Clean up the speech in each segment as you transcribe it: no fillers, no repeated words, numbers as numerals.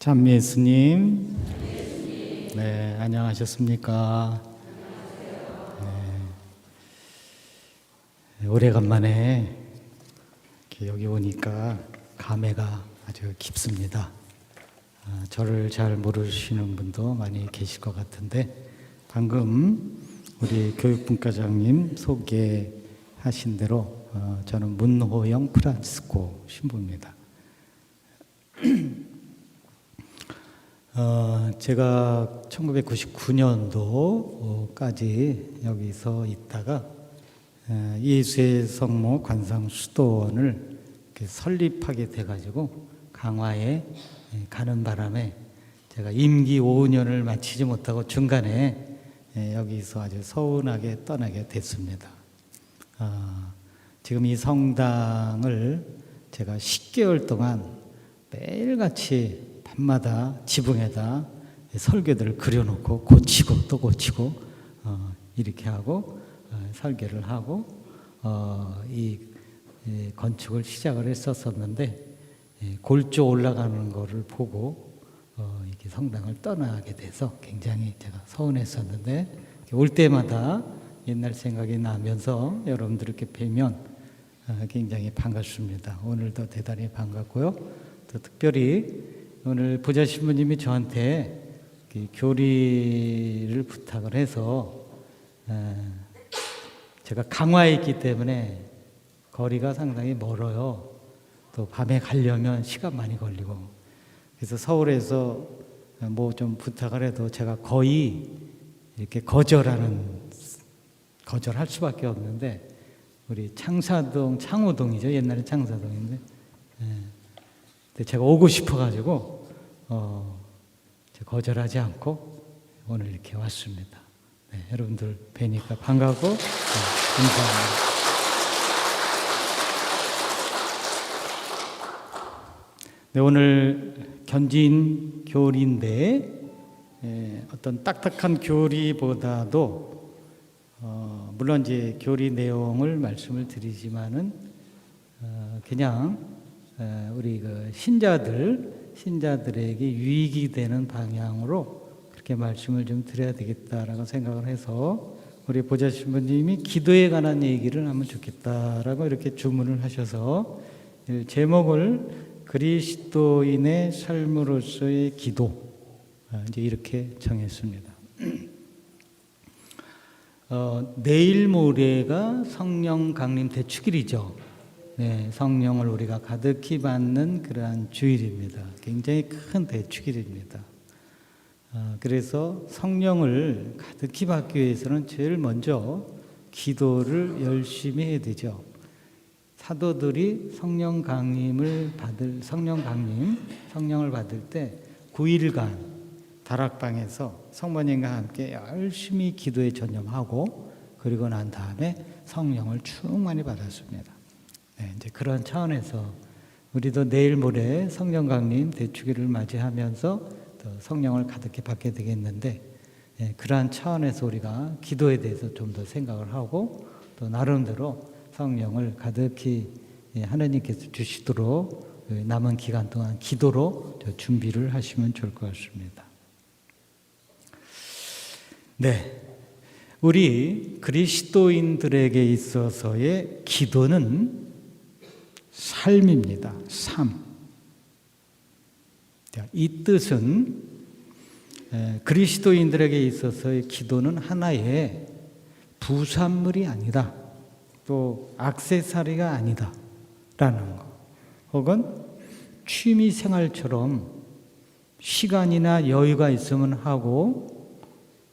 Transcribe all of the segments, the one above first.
찬미 예수님, 네, 안녕하셨습니까? 네, 오래간만에 이렇게 여기 오니까 감회가 아주 깊습니다. 저를 잘 모르시는 분도 많이 계실 것 같은데 방금 우리 교육분과장님 소개하신 대로 저는 문호영 프란치스코 신부입니다. 제가 1999년도까지 여기서 있다가 예수의 성모 관상 수도원을 설립하게 돼가지고 강화에 가는 바람에 제가 임기 5년을 마치지 못하고 중간에 여기서 아주 서운하게 떠나게 됐습니다. 지금 이 성당을 제가 10개월 동안 매일같이 밤마다 지붕에다 설계들을 그려놓고 고치고 또 고치고 이렇게 하고 설계를 하고 이 건축을 시작을 했었는데 골조 올라가는 거를 보고 이렇게 성당을 떠나게 돼서 굉장히 제가 서운했었는데 올 때마다 옛날 생각이 나면서 여러분들 이렇게 뵈면 굉장히 반갑습니다. 오늘도 대단히 반갑고요. 또 특별히 오늘 보좌 신부님이 저한테 교리를 부탁을 해서 제가 강화에 있기 때문에 거리가 상당히 멀어요. 또 밤에 가려면 시간 많이 걸리고 그래서 서울에서 뭐 좀 부탁을 해도 제가 거의 이렇게 거절할 수밖에 없는데 우리 창사동 창호동이죠. 옛날에 창사동인데 제가 오고 싶어가지고 거절하지 않고 오늘 이렇게 왔습니다. 네, 여러분들 뵈니까 반가워. 감사합니다. 네, 오늘 견진 교리인데 어떤 딱딱한 교리보다도 물론 이제 교리 내용을 말씀을 드리지만은 그냥 우리 그 신자들에게 유익이 되는 방향으로 그렇게 말씀을 좀 드려야 되겠다라고 생각을 해서 우리 보좌 신부님이 기도에 관한 얘기를 하면 좋겠다라고 이렇게 주문을 하셔서 제목을 그리스도인의 삶으로서의 기도 이제 이렇게 정했습니다. 내일 모레가 성령 강림 대축일이죠. 네, 성령을 우리가 가득히 받는 그러한 주일입니다. 굉장히 큰 대축일입니다. 그래서 성령을 가득히 받기 위해서는 제일 먼저 기도를 열심히 해야 되죠. 사도들이 성령을 받을 때 9일간 다락방에서 성모님과 함께 열심히 기도에 전념하고 그리고 난 다음에 성령을 충만히 받았습니다. 네, 이제 그런 차원에서 우리도 내일 모레 성령 강림 대축일을 맞이하면서 또 성령을 가득히 받게 되겠는데 그러한 차원에서 우리가 기도에 대해서 좀 더 생각을 하고 또 나름대로 성령을 가득히 하나님께서 주시도록 남은 기간 동안 기도로 준비를 하시면 좋을 것 같습니다. 네, 우리 그리스도인들에게 있어서의 기도는 삶입니다. 삶. 이 뜻은 그리스도인들에게 있어서의 기도는 하나의 부산물이 아니다. 또 액세서리가 아니다. 라는 거. 혹은 취미 생활처럼 시간이나 여유가 있으면 하고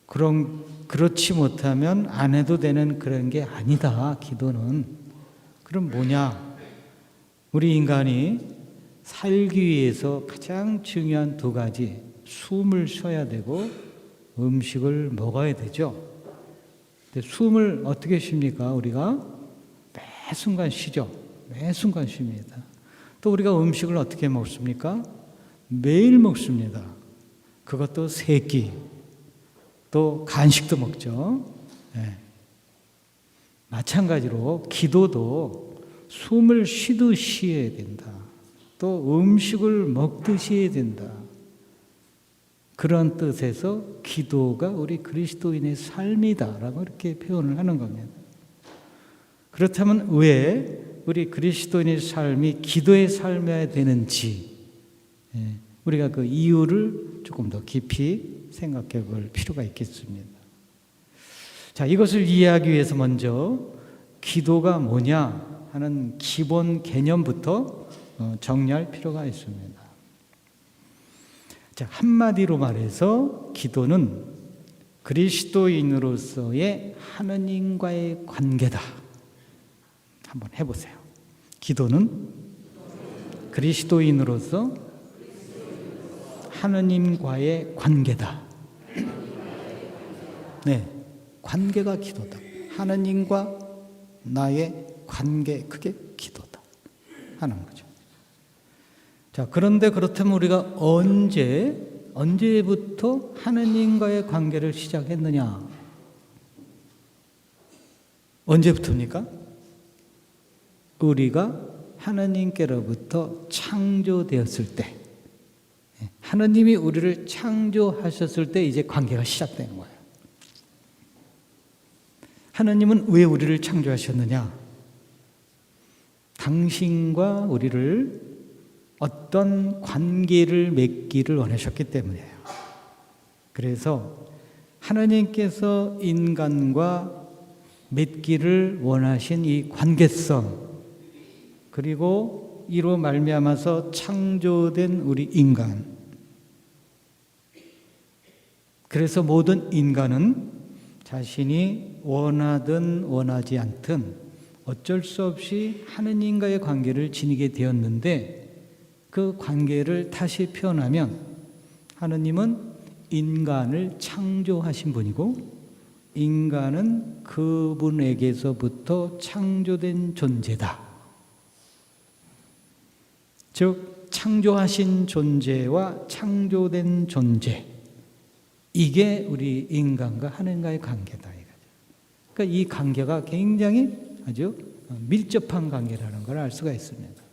그렇지 못하면 안 해도 되는 그런 게 아니다. 기도는. 그럼 뭐냐? 우리 인간이 살기 위해서 가장 중요한 두 가지, 숨을 쉬어야 되고 음식을 먹어야 되죠. 근데 숨을 어떻게 쉽니까? 우리가 매 순간 쉬죠. 매 순간 쉽니다. 또 우리가 음식을 어떻게 먹습니까? 매일 먹습니다. 그것도 세 끼. 또 간식도 먹죠. 네. 마찬가지로 기도도 숨을 쉬듯이 해야 된다. 또 음식을 먹듯이 해야 된다. 그런 뜻에서 기도가 우리 그리스도인의 삶이다라고 이렇게 표현을 하는 겁니다. 그렇다면 왜 우리 그리스도인의 삶이 기도의 삶이어야 되는지 우리가 그 이유를 조금 더 깊이 생각해 볼 필요가 있겠습니다. 자, 이것을 이해하기 위해서 먼저 기도가 뭐냐 하는 기본 개념부터 정리할 필요가 있습니다. 자, 한마디로 말해서 기도는 그리스도인으로서의 하느님과의 관계다. 한번 해보세요. 기도는 그리스도인으로서 하느님과의 관계다. 네, 관계가 기도다. 하느님과 나의 관계, 그게 기도다 하는 거죠. 자, 그런데 그렇다면 우리가 언제부터 하느님과의 관계를 시작했느냐? 언제부터입니까? 우리가 하느님께로부터 창조되었을 때, 하느님이 우리를 창조하셨을 때 이제 관계가 시작된 거예요. 하느님은 왜 우리를 창조하셨느냐? 당신과 우리를 어떤 관계를 맺기를 원하셨기 때문이에요. 그래서 하나님께서 인간과 맺기를 원하신 이 관계성, 그리고 이로 말미암아서 창조된 우리 인간, 그래서 모든 인간은 자신이 원하든 원하지 않든 어쩔 수 없이 하느님과의 관계를 지니게 되었는데, 그 관계를 다시 표현하면 하느님은 인간을 창조하신 분이고 인간은 그분에게서부터 창조된 존재다. 즉 창조하신 존재와 창조된 존재, 이게 우리 인간과 하느님과의 관계다. 그러니까 이 관계가 굉장히 아주 밀접한 관계라는 걸 알 수가 있습니다.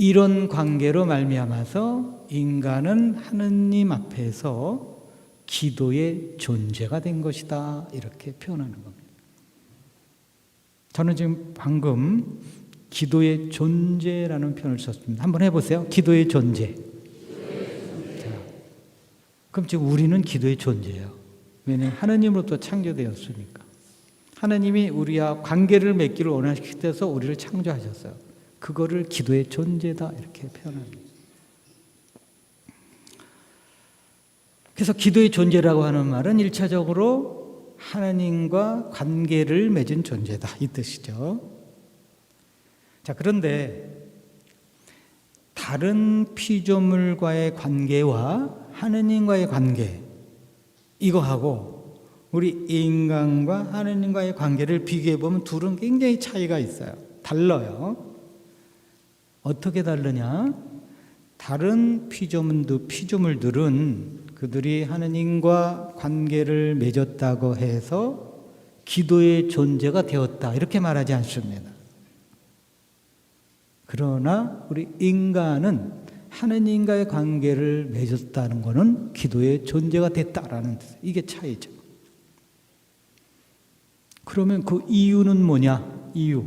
이런 관계로 말미암아서 인간은 하느님 앞에서 기도의 존재가 된 것이다, 이렇게 표현하는 겁니다. 저는 지금 방금 기도의 존재라는 표현을 썼습니다. 한번 해보세요. 기도의 존재. 자, 그럼 지금 우리는 기도의 존재예요. 왜냐하면 하느님으로부터 창조되었으니까. 하느님이 우리와 관계를 맺기를 원하셔서 우리를 창조하셨어요. 그거를 기도의 존재다, 이렇게 표현합니다. 그래서 기도의 존재라고 하는 말은 1차적으로 하나님과 관계를 맺은 존재다, 이 뜻이죠. 자, 그런데 다른 피조물과의 관계와 하느님과의 관계, 이거하고 우리 인간과 하느님과의 관계를 비교해 보면 둘은 굉장히 차이가 있어요. 달라요. 어떻게 다르냐? 다른 피조물들은 그들이 하느님과 관계를 맺었다고 해서 기도의 존재가 되었다, 이렇게 말하지 않습니다. 그러나 우리 인간은 하느님과의 관계를 맺었다는 것은 기도의 존재가 됐다라는 뜻. 이게 차이죠. 그러면 그 이유는 뭐냐? 이유.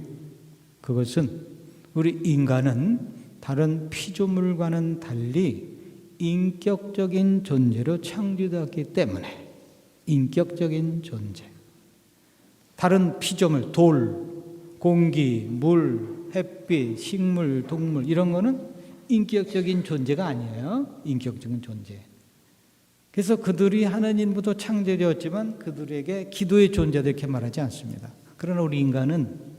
그것은 우리 인간은 다른 피조물과는 달리 인격적인 존재로 창조되었기 때문에, 인격적인 존재. 다른 피조물, 돌, 공기, 물, 햇빛, 식물, 동물, 이런 거는 인격적인 존재가 아니에요. 인격적인 존재. 그래서 그들이 하나님부터 창조되었지만 그들에게 기도의 존재다, 이렇게 말하지 않습니다. 그러나 우리 인간은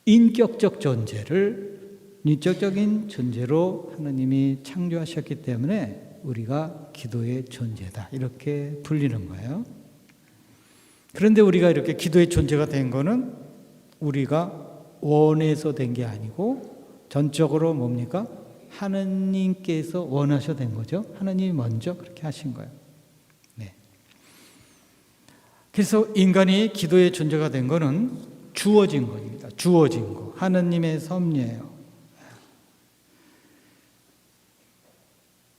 인격적 존재를 인격적인 존재로 하나님이 창조하셨기 때문에 우리가 기도의 존재다, 이렇게 불리는 거예요. 그런데 우리가 이렇게 기도의 존재가 된 거는 우리가 원해서 된 게 아니고 전적으로 뭡니까? 하나님께서 원하셔 된 거죠. 하나님이 먼저 그렇게 하신 거예요. 네. 그래서 인간이 기도의 존재가 된 거는 주어진 겁니다. 주어진 거. 하느님의 섭리예요.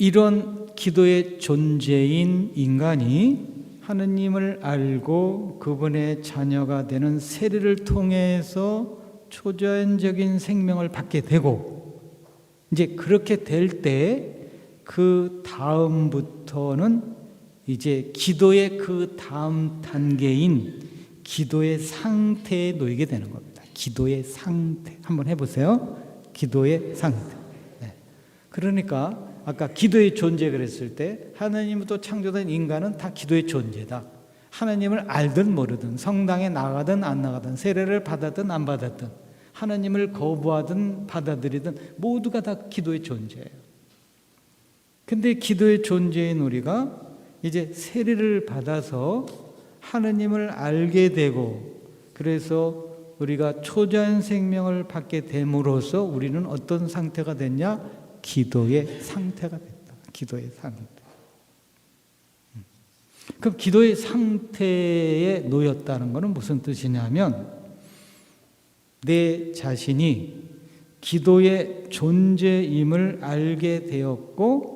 이런 기도의 존재인 인간이 하느님을 알고 그분의 자녀가 되는 세례를 통해서 초자연적인 생명을 받게 되고, 이제 그렇게 될 때 그 다음부터는 이제 기도의 그 다음 단계인 기도의 상태에 놓이게 되는 겁니다. 기도의 상태. 한번 해보세요. 기도의 상태. 네. 그러니까 아까 기도의 존재 그랬을 때 하나님부터 창조된 인간은 다 기도의 존재다. 하나님을 알든 모르든, 성당에 나가든 안 나가든, 세례를 받았든 안 받았든, 하나님을 거부하든 받아들이든 모두가 다 기도의 존재예요. 근데 기도의 존재인 우리가 이제 세례를 받아서 하나님을 알게 되고, 그래서 우리가 초자연 생명을 받게 됨으로써 우리는 어떤 상태가 됐냐? 기도의 상태가 됐다. 기도의 상태. 그럼 기도의 상태에 놓였다는 것은 무슨 뜻이냐면, 내 자신이 기도의 존재임을 알게 되었고,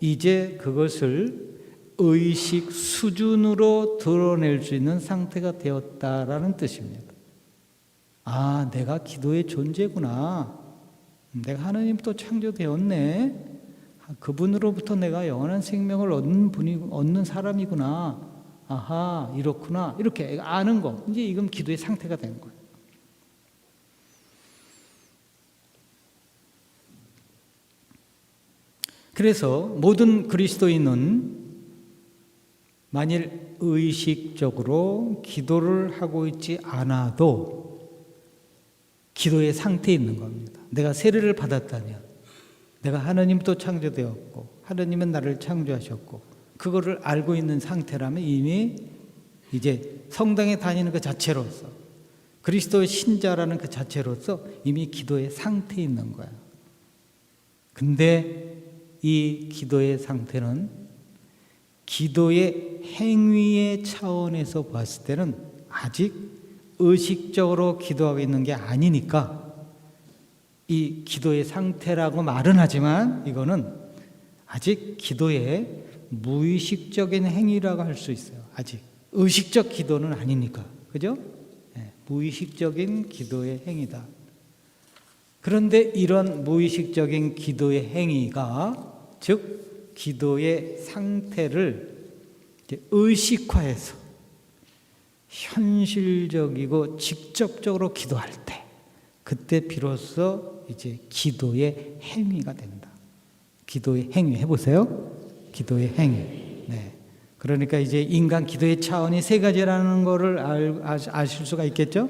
이제 그것을 의식 수준으로 드러낼 수 있는 상태가 되었다라는 뜻입니다. 아, 내가 기도의 존재구나. 내가 하나님부터 창조되었네. 그분으로부터 내가 영원한 생명을 얻는 사람이구나. 아하, 이렇구나. 이렇게 아는 거. 이제 이건 기도의 상태가 된 거예요. 그래서 모든 그리스도인은 만일 의식적으로 기도를 하고 있지 않아도 기도의 상태에 있는 겁니다. 내가 세례를 받았다면, 내가 하나님부터 창조되었고 하나님은 나를 창조하셨고 그거를 알고 있는 상태라면 이미 이제 성당에 다니는 그 자체로서, 그리스도의 신자라는 그 자체로서 이미 기도의 상태에 있는 거야. 근데 이 기도의 상태는 기도의 행위의 차원에서 봤을 때는 아직 의식적으로 기도하고 있는 게 아니니까, 이 기도의 상태라고 말은 하지만 이거는 아직 기도의 무의식적인 행위라고 할 수 있어요. 아직 의식적 기도는 아니니까. 그죠? 네, 무의식적인 기도의 행위다. 그런데 이런 무의식적인 기도의 행위가, 즉 기도의 상태를 이제 의식화해서 현실적이고 직접적으로 기도할 때, 그때 비로소 이제 기도의 행위가 된다. 기도의 행위 해보세요. 기도의 행위. 네. 그러니까 이제 인간 기도의 차원이 세 가지라는 거를 아실 수가 있겠죠?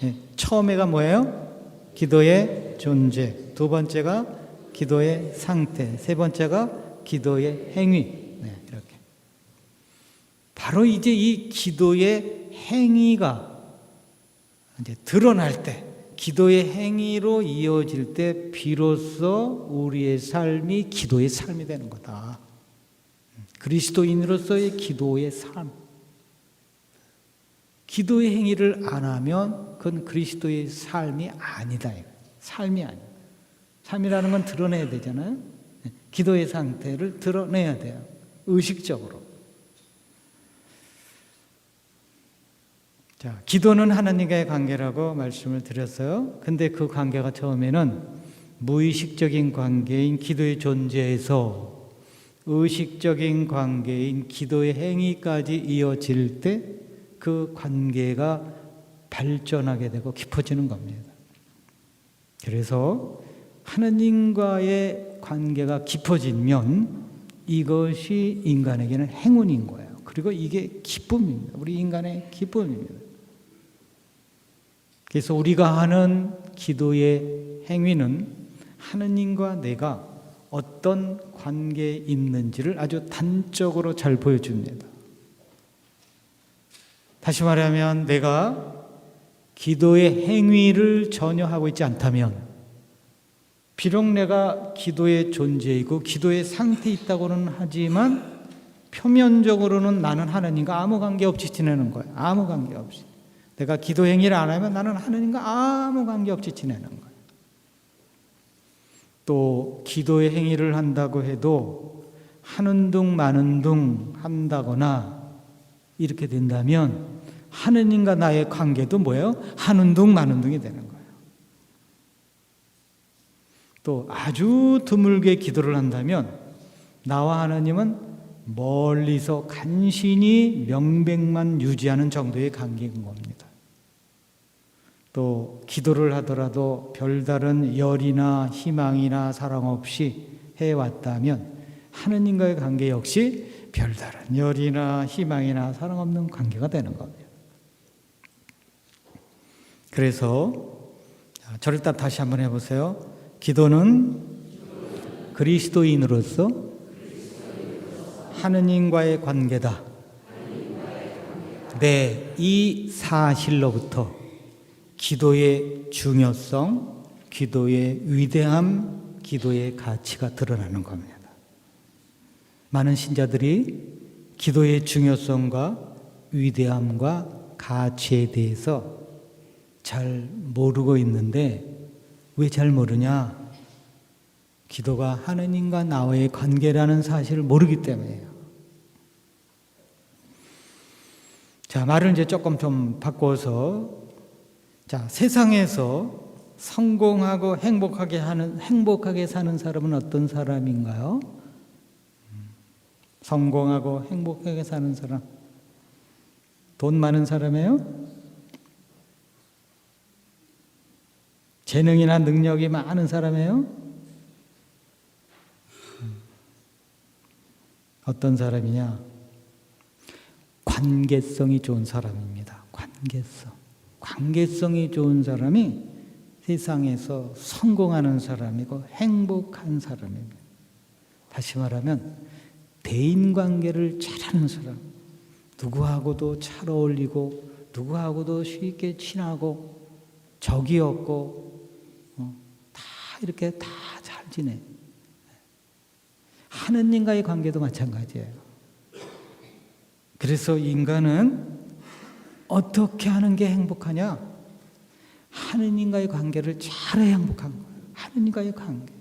네. 처음에가 뭐예요? 기도의 존재. 두 번째가 기도의 상태. 세 번째가 기도의 행위. 네, 이렇게. 바로 이제 이 기도의 행위가 이제 드러날 때, 기도의 행위로 이어질 때 비로소 우리의 삶이 기도의 삶이 되는 거다. 그리스도인으로서의 기도의 삶. 기도의 행위를 안 하면 그건 그리스도의 삶이 아니다. 삶이 아니에요. 삶이라는 건 드러내야 되잖아요. 기도의 상태를 드러내야 돼요. 의식적으로. 자, 기도는 하나님과의 관계라고 말씀을 드렸어요. 근데 그 관계가 처음에는 무의식적인 관계인 기도의 존재에서 의식적인 관계인 기도의 행위까지 이어질 때 그 관계가 발전하게 되고 깊어지는 겁니다. 그래서 하나님과의 관계가 깊어지면 이것이 인간에게는 행운인 거예요. 그리고 이게 기쁨입니다. 우리 인간의 기쁨입니다. 그래서 우리가 하는 기도의 행위는 하나님과 내가 어떤 관계에 있는지를 아주 단적으로 잘 보여줍니다. 다시 말하면 내가 기도의 행위를 전혀 하고 있지 않다면, 비록 내가 기도의 존재이고 기도의 상태에 있다고는 하지만 표면적으로는 나는 하나님과 아무 관계없이 지내는 거예요. 아무 관계없이. 내가 기도 행위를 안 하면 나는 하나님과 아무 관계없이 지내는 거예요. 또 기도의 행위를 한다고 해도 하는 둥 마는 둥 한다거나 이렇게 된다면 하느님과 나의 관계도 뭐예요? 하는 둥 마는 둥이 되는 거예요. 또 아주 드물게 기도를 한다면 나와 하나님은 멀리서 간신히 명백만 유지하는 정도의 관계인 겁니다. 또 기도를 하더라도 별다른 열이나 희망이나 사랑 없이 해왔다면 하느님과의 관계 역시 별다른 열이나 희망이나 사랑 없는 관계가 되는 겁니다. 그래서 저를 따라 다시 한번 해보세요. 기도는 그리스도인으로서 하느님과의 관계다. 네, 이 사실로부터 기도의 중요성, 기도의 위대함, 기도의 가치가 드러나는 겁니다. 많은 신자들이 기도의 중요성과 위대함과 가치에 대해서 잘 모르고 있는데 왜 잘 모르냐? 기도가 하느님과 나와의 관계라는 사실을 모르기 때문이에요. 자, 말을 이제 조금 좀 바꿔서, 자, 세상에서 성공하고 행복하게 사는 사람은 어떤 사람인가요? 성공하고 행복하게 사는 사람, 돈 많은 사람이에요? 재능이나 능력이 많은 사람이에요? 어떤 사람이냐? 관계성이 좋은 사람입니다. 관계성이 좋은 사람이 세상에서 성공하는 사람이고 행복한 사람입니다. 다시 말하면 대인관계를 잘하는 사람, 누구하고도 잘 어울리고 누구하고도 쉽게 친하고 적이 없고 다 이렇게 다 잘 지내. 하느님과의 관계도 마찬가지예요. 그래서 인간은 어떻게 하는 게 행복하냐? 하느님과의 관계를 잘해야 행복한 거예요. 하느님과의 관계.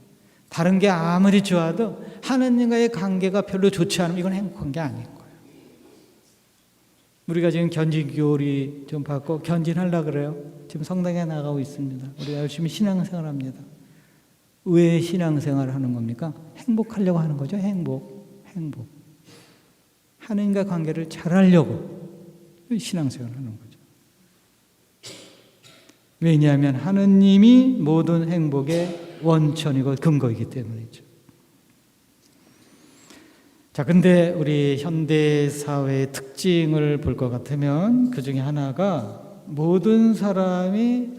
다른 게 아무리 좋아도 하느님과의 관계가 별로 좋지 않으면 이건 행복한 게 아닌 거예요. 우리가 지금 견진교리 좀 받고 견진하려고 그래요. 지금 성당에 나가고 있습니다. 우리가 열심히 신앙생활합니다. 왜 신앙생활을 하는 겁니까? 행복하려고 하는 거죠. 행복. 하느님과 관계를 잘하려고 신앙생활을 하는 거죠. 왜냐하면 하느님이 모든 행복의 원천이고 근거이기 때문이죠. 자, 근데 우리 현대 사회의 특징을 볼 것 같으면 그 중에 하나가 모든 사람이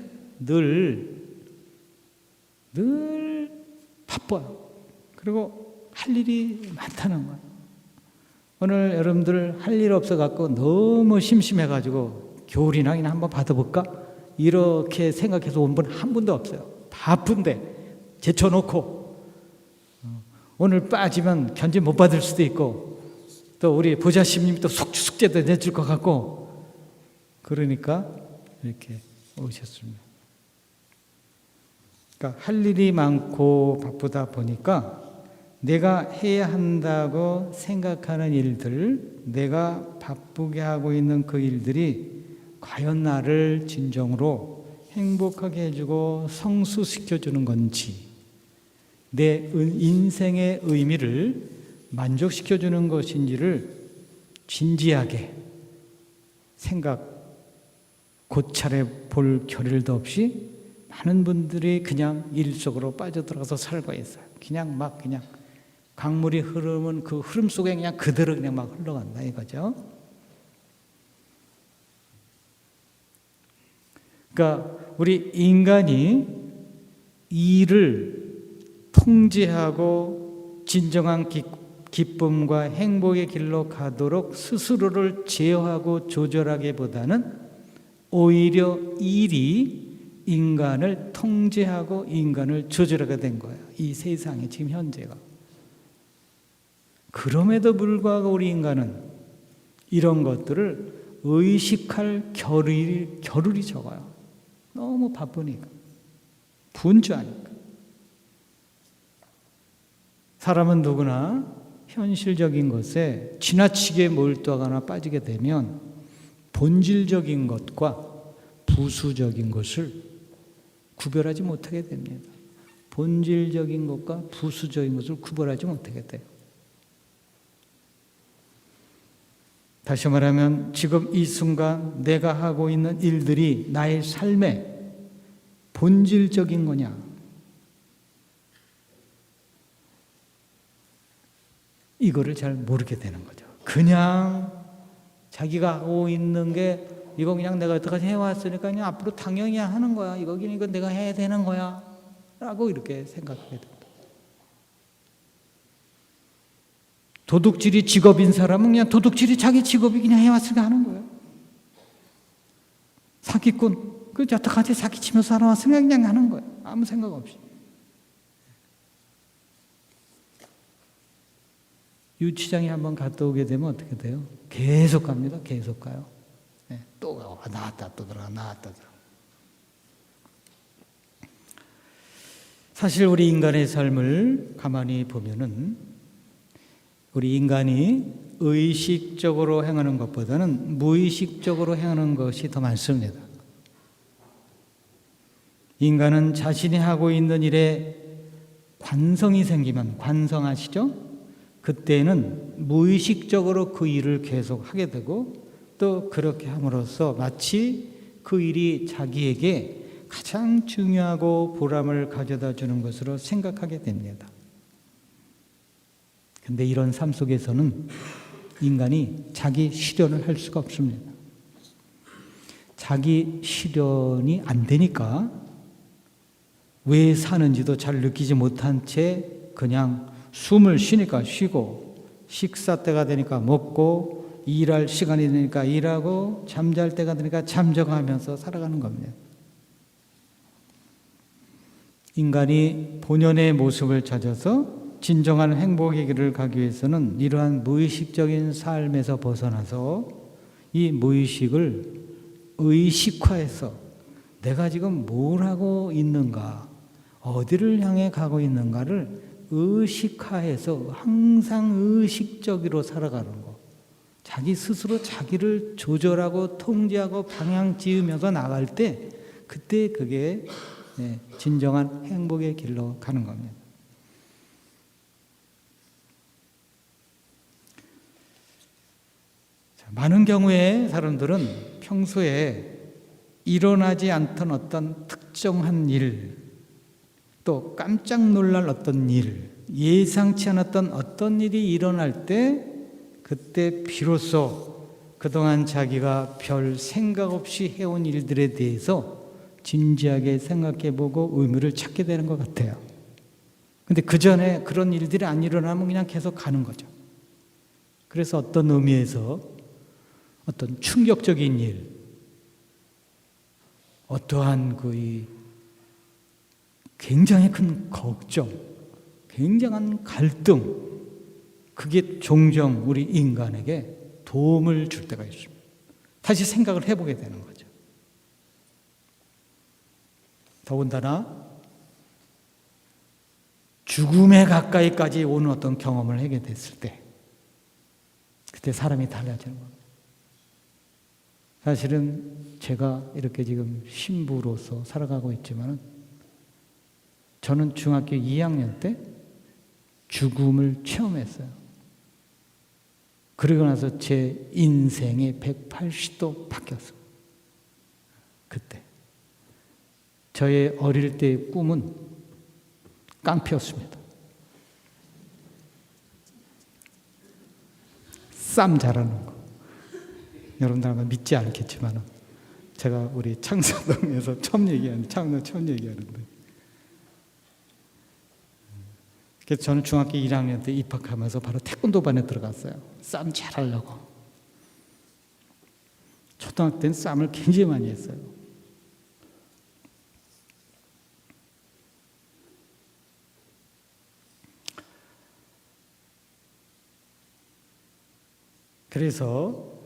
늘 바빠요. 그리고 할 일이 많다는 거예요. 오늘 여러분들 할 일 없어갖고 너무 심심해가지고 교리나 그냥 한번 받아볼까? 이렇게 생각해서 온 분 한 분도 없어요. 바쁜데 제쳐놓고 오늘 빠지면 견제 못 받을 수도 있고 또 우리 보좌심님이 또 숙제도 내줄 것 같고 그러니까 이렇게 오셨습니다. 그러니까 할 일이 많고 바쁘다 보니까 내가 해야 한다고 생각하는 일들, 내가 바쁘게 하고 있는 그 일들이 과연 나를 진정으로 행복하게 해주고 성수시켜주는 건지, 내 인생의 의미를 만족시켜주는 것인지를 진지하게 고찰해 볼 겨를도 없이 많은 분들이 그냥 일 속으로 빠져들어가서 살고 있어요. 그냥 강물이 흐르면 그 흐름 속에 그냥 그대로 그냥 막 흘러간다 이거죠. 그러니까 우리 인간이 일을 통제하고 진정한 기쁨과 행복의 길로 가도록 스스로를 제어하고 조절하기보다는 오히려 일이 인간을 통제하고 인간을 조절하게 된 거예요. 이 세상에 지금 현재가. 그럼에도 불구하고 우리 인간은 이런 것들을 의식할 겨를이 적어요. 너무 바쁘니까. 분주하니까. 사람은 누구나 현실적인 것에 지나치게 몰두하거나 빠지게 되면 본질적인 것과 부수적인 것을 구별하지 못하게 됩니다. 본질적인 것과 부수적인 것을 구별하지 못하게 돼요. 다시 말하면 지금 이 순간 내가 하고 있는 일들이 나의 삶의 본질적인 거냐, 이거를 잘 모르게 되는 거죠. 그냥 자기가 하고 있는 게 이거 그냥 내가 여태까지 해왔으니까 그냥 앞으로 당연히 하는 거야. 이거 내가 해야 되는 거야. 라고 이렇게 생각하게 됩니다. 도둑질이 직업인 사람은 그냥 도둑질이 자기 직업이 그냥 해왔으니까 하는 거예요. 사기꾼, 그 여태까지 사기치면서 살아왔으니까 그냥 하는 거예요. 아무 생각 없이. 유치장에 한번 갔다 오게 되면 어떻게 돼요? 계속 갑니다. 계속 가요. 네, 또 가고 나왔다 또 들어가 나왔다 들어가. 사실 우리 인간의 삶을 가만히 보면은 우리 인간이 의식적으로 행하는 것보다는 무의식적으로 행하는 것이 더 많습니다. 인간은 자신이 하고 있는 일에 관성이 생기면, 관성 아시죠? 그때는 무의식적으로 그 일을 계속 하게 되고 또 그렇게 함으로써 마치 그 일이 자기에게 가장 중요하고 보람을 가져다 주는 것으로 생각하게 됩니다. 그런데 이런 삶 속에서는 인간이 자기 실현을 할 수가 없습니다. 자기 실현이 안 되니까 왜 사는지도 잘 느끼지 못한 채 그냥 숨을 쉬니까 쉬고 식사 때가 되니까 먹고 일할 시간이 되니까 일하고 잠잘 때가 되니까 잠자가면서 살아가는 겁니다. 인간이 본연의 모습을 찾아서 진정한 행복의 길을 가기 위해서는 이러한 무의식적인 삶에서 벗어나서 이 무의식을 의식화해서 내가 지금 뭘 하고 있는가, 어디를 향해 가고 있는가를 의식화해서 항상 의식적으로 살아가는 거. 자기 스스로 자기를 조절하고 통제하고 방향 지으면서 나갈 때 그때 그게 진정한 행복의 길로 가는 겁니다. 많은 경우에 사람들은 평소에 일어나지 않던 어떤 특정한 일, 또 깜짝 놀랄 어떤 일, 예상치 않았던 어떤 일이 일어날 때 그때 비로소 그동안 자기가 별 생각 없이 해온 일들에 대해서 진지하게 생각해보고 의미를 찾게 되는 것 같아요. 근데 그 전에 그런 일들이 안 일어나면 그냥 계속 가는 거죠. 그래서 어떤 의미에서 어떤 충격적인 일, 어떠한 그 굉장히 큰 걱정, 굉장한 갈등, 그게 종종 우리 인간에게 도움을 줄 때가 있습니다. 다시 생각을 해보게 되는 거죠. 더군다나 죽음에 가까이까지 오는 어떤 경험을 하게 됐을 때 그때 사람이 달라지는 겁니다. 사실은 제가 이렇게 지금 신부로서 살아가고 있지만 저는 중학교 2학년 때 죽음을 체험했어요. 그러고 나서 제 인생의 180도 바뀌었어요. 그때 저의 어릴 때의 꿈은 깡패였습니다. 쌈 잘하는 거. 여러분들 아마 믿지 않겠지만 제가 우리 창사동에서 처음 얘기하는데 그래서 저는 중학교 1학년 때 입학하면서 바로 태권도반에 들어갔어요. 쌈 잘하려고. 초등학교 때는 쌈을 굉장히 많이 했어요. 그래서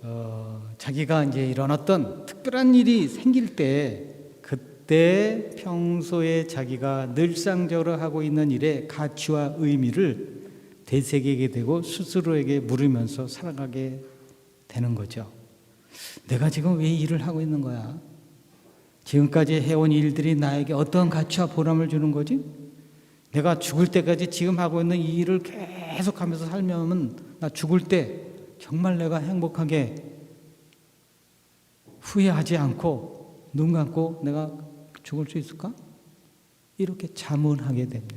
자기가 이제 이런 어떤 특별한 일이 생길 때 그때 평소에 자기가 늘상적으로 하고 있는 일의 가치와 의미를 되새기게 되고 스스로에게 물으면서 살아가게 되는 거죠. 내가 지금 왜 일을 하고 있는 거야? 지금까지 해온 일들이 나에게 어떤 가치와 보람을 주는 거지? 내가 죽을 때까지 지금 하고 있는 이 일을 계속하면서 살면 나 죽을 때 정말 내가 행복하게 후회하지 않고 눈 감고 내가 죽을 수 있을까? 이렇게 자문하게 됩니다.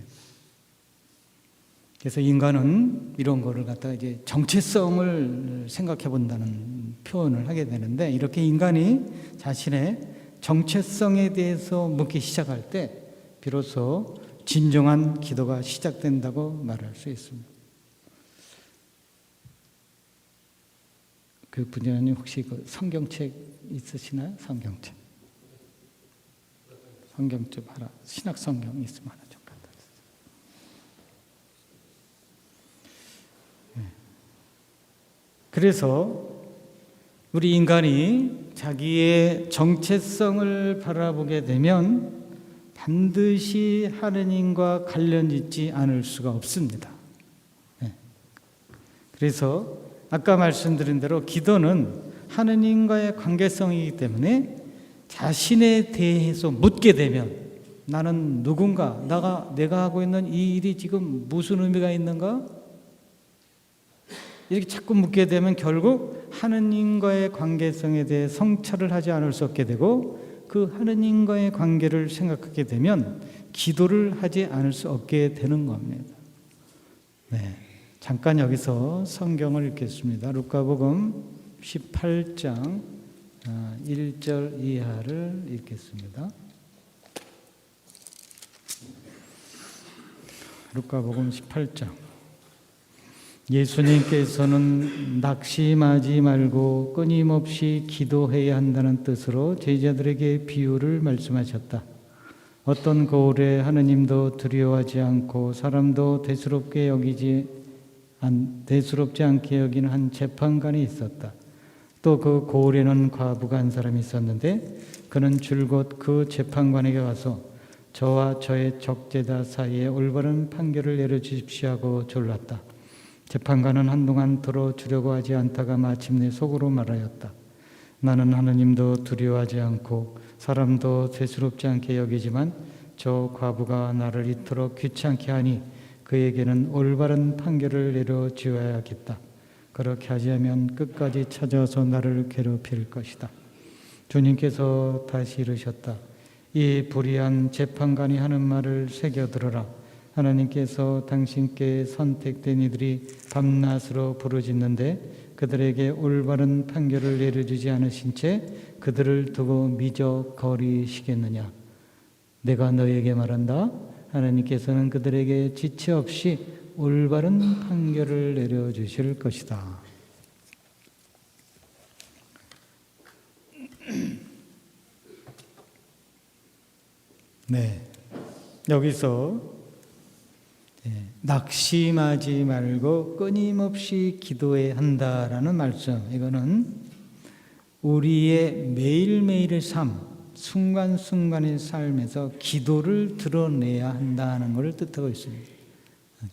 그래서 인간은 이런 거를 갖다가 이제 정체성을 생각해 본다는 표현을 하게 되는데, 이렇게 인간이 자신의 정체성에 대해서 묻기 시작할 때 비로소 진정한 기도가 시작된다고 말할 수 있습니다. 그 분야님 혹시 그 성경책 있으시나요? 성경책 좀 하나, 신약 성경 있으면 하나 좀 갖다 주세요. 그래서 우리 인간이 자기의 정체성을 바라보게 되면 반드시 하느님과 관련 있지 않을 수가 없습니다. 그래서 아까 말씀드린 대로 기도는 하느님과의 관계성이기 때문에 자신에 대해서 묻게 되면 나는 누군가, 내가 하고 있는 이 일이 지금 무슨 의미가 있는가? 이렇게 자꾸 묻게 되면 결국 하느님과의 관계성에 대해 성찰을 하지 않을 수 없게 되고, 그 하느님과의 관계를 생각하게 되면 기도를 하지 않을 수 없게 되는 겁니다. 잠깐 여기서 성경을 읽겠습니다. 루카복음 18장 1절 이하를 읽겠습니다. 루카복음 18장. 예수님께서는 낙심하지 말고 끊임없이 기도해야 한다는 뜻으로 제자들에게 비유를 말씀하셨다. 어떤 고을에 하느님도 두려워하지 않고 사람도 대수롭지 않게 여기는 한 재판관이 있었다. 또 그 고을에는 과부가 한 사람이 있었는데 그는 줄곧 그 재판관에게 와서 저와 저의 적재다 사이에 올바른 판결을 내려주십시오 하고 졸랐다. 재판관은 한동안 들어주려고 하지 않다가 마침내 속으로 말하였다. 나는 하느님도 두려워하지 않고 사람도 대수롭지 않게 여기지만 저 과부가 나를 이토록 귀찮게 하니 그에게는 올바른 판결을 내려주어야겠다. 그렇게 하지 않으면 끝까지 찾아서 나를 괴롭힐 것이다. 주님께서 다시 이르셨다. 이 불의한 재판관이 하는 말을 새겨들어라. 하나님께서 당신께 선택된 이들이 밤낮으로 부르짖는데 그들에게 올바른 판결을 내려주지 않으신 채 그들을 두고 미적거리시겠느냐. 내가 너에게 말한다. 하나님께서는 그들에게 지체 없이 올바른 판결을 내려주실 것이다. 여기서 낙심하지 말고 끊임없이 기도해야 한다라는 말씀, 이거는 우리의 매일매일의 삶, 순간순간의 삶에서 기도를 드러내야 한다는 것을 뜻하고 있습니다.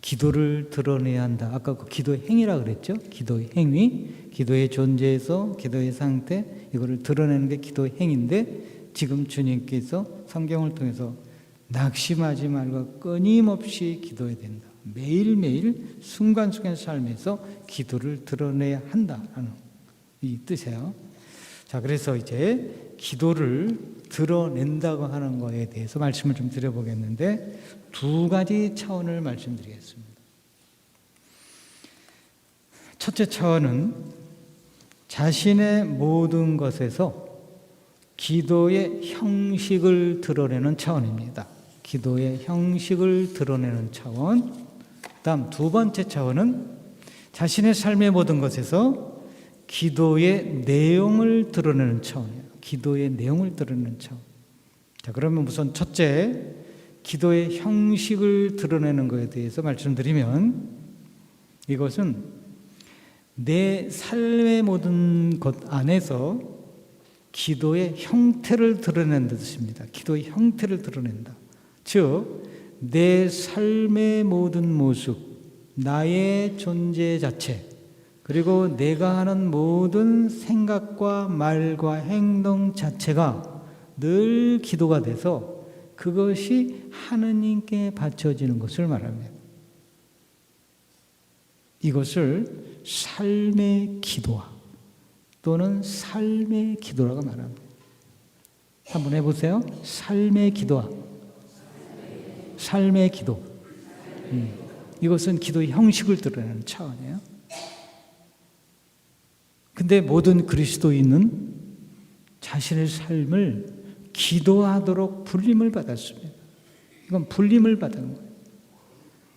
기도를 드러내야 한다. 아까 그 기도의 행위라 그랬죠? 기도의 행위, 기도의 존재에서 기도의 상태, 이거를 드러내는 게 기도의 행위인데, 지금 주님께서 성경을 통해서 낙심하지 말고 끊임없이 기도해야 된다. 매일매일 순간순간 삶에서 기도를 드러내야 한다라는 이 뜻이에요. 자, 그래서 이제 기도를 드러낸다고 하는 거에 대해서 말씀을 좀 드려보겠는데, 두 가지 차원을 말씀드리겠습니다. 첫째 차원은 자신의 모든 것에서 기도의 형식을 드러내는 차원입니다. 기도의 형식을 드러내는 차원. 다음 두 번째 차원은 자신의 삶의 모든 것에서 기도의 내용을 드러내는 차원이에요. 기도의 내용을 드러내는 차원. 자, 그러면 우선 첫째, 기도의 형식을 드러내는 것에 대해서 말씀드리면, 이것은 내 삶의 모든 것 안에서 기도의 형태를 드러낸다는 뜻입니다. 기도의 형태를 드러낸다. 즉, 내 삶의 모든 모습, 나의 존재 자체, 그리고 내가 하는 모든 생각과 말과 행동 자체가 늘 기도가 돼서 그것이 하느님께 바쳐지는 것을 말합니다. 이것을 삶의 기도와 또는 삶의 기도라고 말합니다. 한번 해보세요. 삶의 기도와 삶의 기도. 이것은 기도의 형식을 드러내는 차원이에요. 근데 모든 그리스도인은 자신의 삶을 기도하도록 불림을 받았습니다. 이건 불림을 받은 거예요.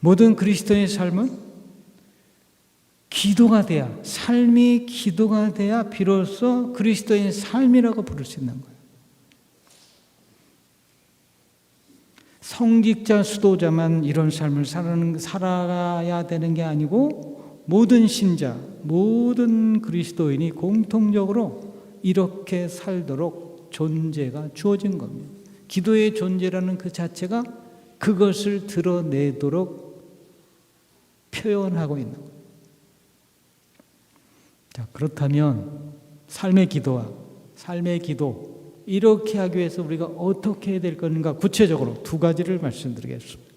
모든 그리스도인의 삶은 기도가 돼야, 삶이 기도가 돼야 비로소 그리스도인의 삶이라고 부를 수 있는 거예요. 성직자, 수도자만 이런 삶을 살아야 되는 게 아니고 모든 신자, 모든 그리스도인이 공통적으로 이렇게 살도록 존재가 주어진 겁니다. 기도의 존재라는 그 자체가 그것을 드러내도록 표현하고 있는 거예요. 자, 그렇다면 삶의 기도와 삶의 기도 이렇게 하기 위해서 우리가 어떻게 해야 될 건가 구체적으로 두 가지를 말씀드리겠습니다.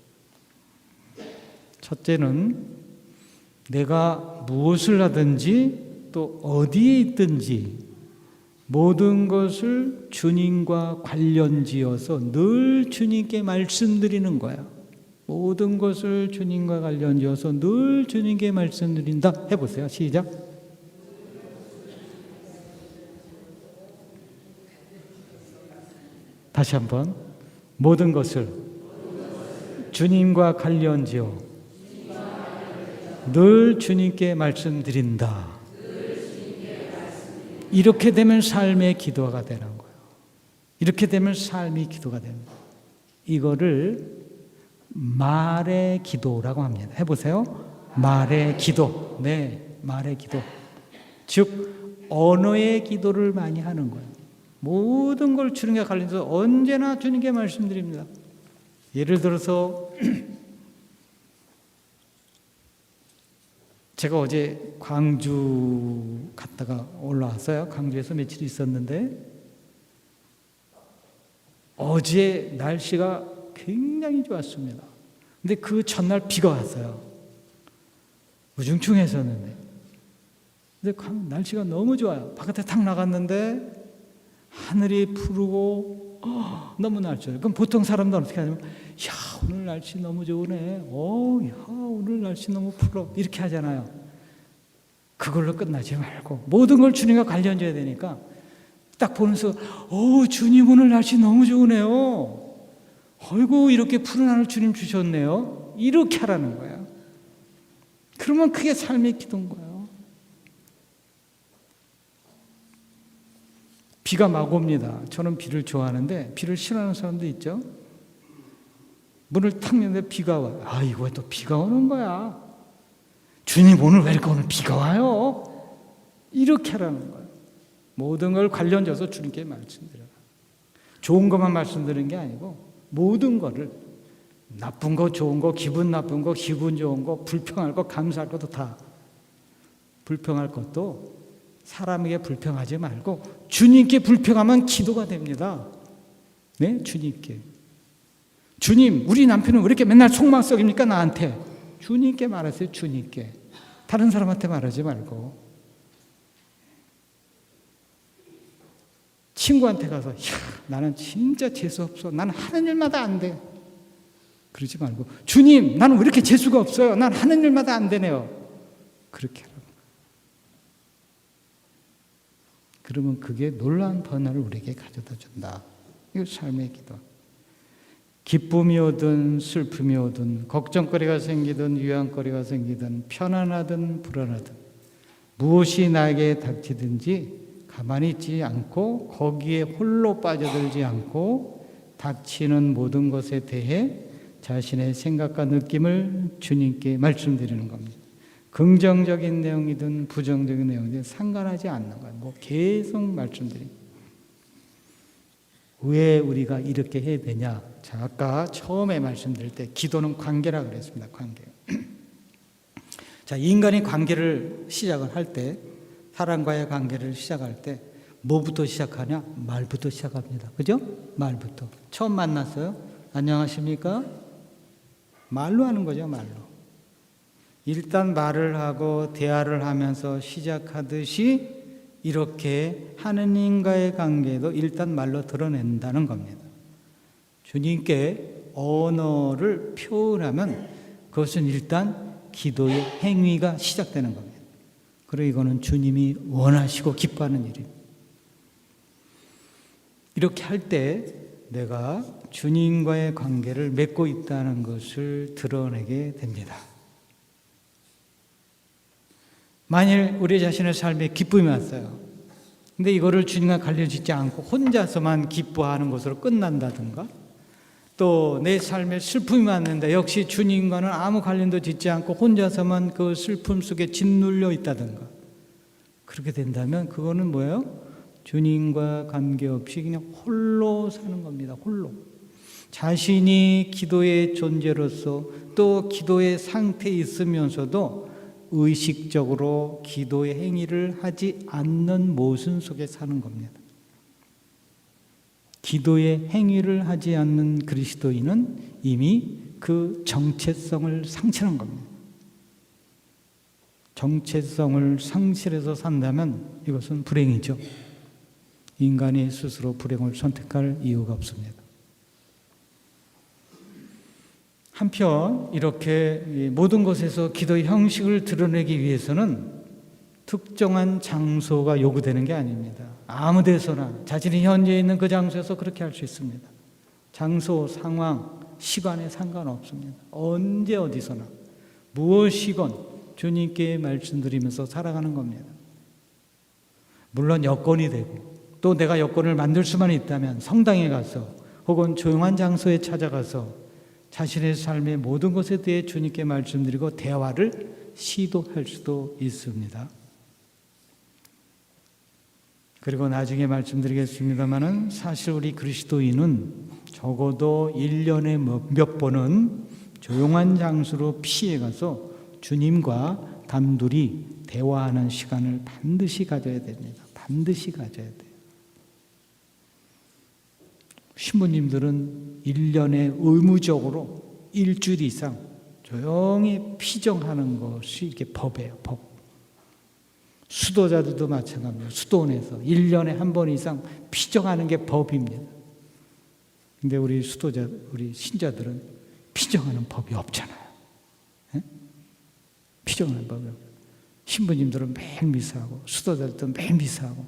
첫째는 내가 무엇을 하든지 또 어디에 있든지 모든 것을 주님과 관련지어서 늘 주님께 말씀드리는 거야. 모든 것을 주님과 관련지어서 늘 주님께 말씀드린다. 해보세요. 시작. 다시 한번. 모든 것을 주님과 관련지어 늘 주님께 말씀드린다. 이렇게 되면 삶의 기도가 되는 거예요. 이렇게 되면 삶이 기도가 됩니다. 이거를 말의 기도라고 합니다. 해보세요. 말의 기도. 네, 말의 기도. 즉 언어의 기도를 많이 하는 거예요. 모든 걸 주님과 관련해서 언제나 주님께 말씀드립니다. 예를 들어서 제가 어제 광주 갔다가 올라왔어요. 광주에서 며칠 있었는데 어제 날씨가 굉장히 좋았습니다. 근데 그 전날 비가 왔어요. 우중충했었는데. 근데 날씨가 너무 좋아요. 바깥에 탁 나갔는데 하늘이 푸르고 너무 날씨요. 그럼 보통 사람들은 어떻게 하냐면 야 오늘 날씨 너무 좋으네. 야 오늘 날씨 너무 푸르 이렇게 하잖아요. 그걸로 끝나지 말고 모든 걸 주님과 관련져야 되니까 딱 보면서 주님 오늘 날씨 너무 좋으네요. 아이고 이렇게 푸른 하늘 주님 주셨네요. 이렇게 하라는 거예요. 그러면 그게 삶의 기도인 거예요. 비가 막 옵니다. 저는 비를 좋아하는데 비를 싫어하는 사람도 있죠. 문을 탁 열는데 비가 와요. 이거 왜 또 비가 오는 거야? 주님 오늘 왜 이렇게 오늘 비가 와요? 이렇게 하라는 거예요. 모든 걸 관련져서 주님께 말씀드려라. 좋은 것만 말씀드리는 게 아니고 모든 거를 나쁜 거, 좋은 거, 기분 나쁜 거, 기분 좋은 거, 불평할 거, 감사할 것도 다 불평할 것도 사람에게 불평하지 말고 주님께 불평하면 기도가 됩니다. 네, 주님께. 주님, 우리 남편은 왜 이렇게 맨날 속만 썩입니까 나한테? 주님께 말하세요. 주님께. 다른 사람한테 말하지 말고. 친구한테 가서 나는 진짜 재수 없어. 나는 하는 일마다 안 돼. 그러지 말고 주님, 나는 왜 이렇게 재수가 없어요. 난 하는 일마다 안 되네요. 그렇게 하라고. 그러면 그게 놀라운 변화를 우리에게 가져다 준다. 이거 삶의 기도. 기쁨이 오든 슬픔이 오든 걱정거리가 생기든 유황거리가 생기든 편안하든 불안하든 무엇이 나에게 닥치든지 가만히 있지 않고 거기에 홀로 빠져들지 않고 닥치는 모든 것에 대해 자신의 생각과 느낌을 주님께 말씀드리는 겁니다. 긍정적인 내용이든 부정적인 내용이든 상관하지 않는 거예요. 계속 말씀드립니다. 왜 우리가 이렇게 해야 되냐? 자, 아까 처음에 말씀드릴 때 기도는 관계라고 그랬습니다. 관계. 자, 인간이 관계를 시작을 할 때, 사람과의 관계를 시작할 때 뭐부터 시작하냐? 말부터 시작합니다. 그죠? 말부터. 처음 만났어요. 안녕하십니까? 말로 하는 거죠, 말로. 일단 말을 하고 대화를 하면서 시작하듯이 이렇게 하느님과의 관계도 일단 말로 드러낸다는 겁니다. 주님께 언어를 표현하면 그것은 일단 기도의 행위가 시작되는 겁니다. 그리고 이거는 주님이 원하시고 기뻐하는 일입니다. 이렇게 할 때 내가 주님과의 관계를 맺고 있다는 것을 드러내게 됩니다. 만일 우리 자신의 삶에 기쁨이 왔어요. 근데 이거를 주님과 관련 짓지 않고 혼자서만 기뻐하는 것으로 끝난다든가, 또 내 삶에 슬픔이 왔는데 역시 주님과는 아무 관련도 짓지 않고 혼자서만 그 슬픔 속에 짓눌려 있다든가, 그렇게 된다면 그거는 뭐예요? 주님과 관계없이 그냥 홀로 사는 겁니다. 홀로. 자신이 기도의 존재로서 또 기도의 상태에 있으면서도 의식적으로 기도의 행위를 하지 않는 모순 속에 사는 겁니다. 기도의 행위를 하지 않는 그리스도인은 이미 그 정체성을 상실한 겁니다. 정체성을 상실해서 산다면 이것은 불행이죠. 인간이 스스로 불행을 선택할 이유가 없습니다. 한편 이렇게 모든 것에서 기도의 형식을 드러내기 위해서는 특정한 장소가 요구되는 게 아닙니다. 아무 데서나 자신이 현재 있는 그 장소에서 그렇게 할 수 있습니다. 장소, 상황, 시간에 상관없습니다. 언제 어디서나 무엇이건 주님께 말씀드리면서 살아가는 겁니다. 물론 여건이 되고 또 내가 여건을 만들 수만 있다면 성당에 가서 혹은 조용한 장소에 찾아가서 자신의 삶의 모든 것에 대해 주님께 말씀드리고 대화를 시도할 수도 있습니다. 그리고 나중에 말씀드리겠습니다마는 사실 우리 그리스도인은 적어도 1년에 몇 번은 조용한 장소로 피해가서 주님과 단둘이 대화하는 시간을 반드시 가져야 됩니다. 반드시 가져야 돼요. 신부님들은 1년에 의무적으로 일주일 이상 조용히 피정하는 것이 이게 법이에요, 법. 수도자들도 마찬가지입니다. 수도원에서 1년에 한 번 이상 피정하는 게 법입니다. 근데 우리 수도자, 우리 신자들은 피정하는 법이 없잖아요. 에? 피정하는 법이 없어요. 신부님들은 매일 미사하고 수도자들도 매일 미사하고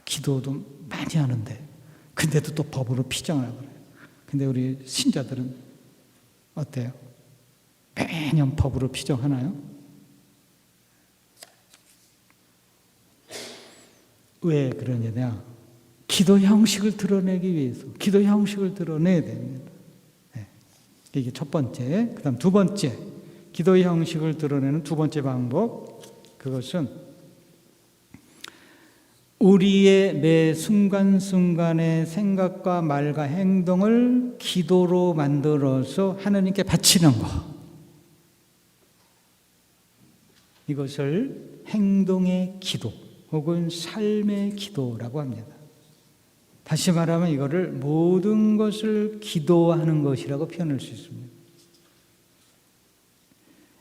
기도도 많이 하는데 근데도 또 법으로 피정하라고 그래요. 근데 우리 신자들은 어때요? 매년 법으로 피정하나요? 왜 그러느냐? 기도 형식을 드러내기 위해서, 기도 형식을 드러내야 됩니다. 네. 이게 첫 번째. 그 다음 두 번째, 기도 형식을 드러내는 두 번째 방법, 그것은 우리의 매 순간순간의 생각과 말과 행동을 기도로 만들어서 하나님께 바치는 것. 이것을 행동의 기도 혹은 삶의 기도라고 합니다. 다시 말하면 이거를 모든 것을 기도하는 것이라고 표현할 수 있습니다.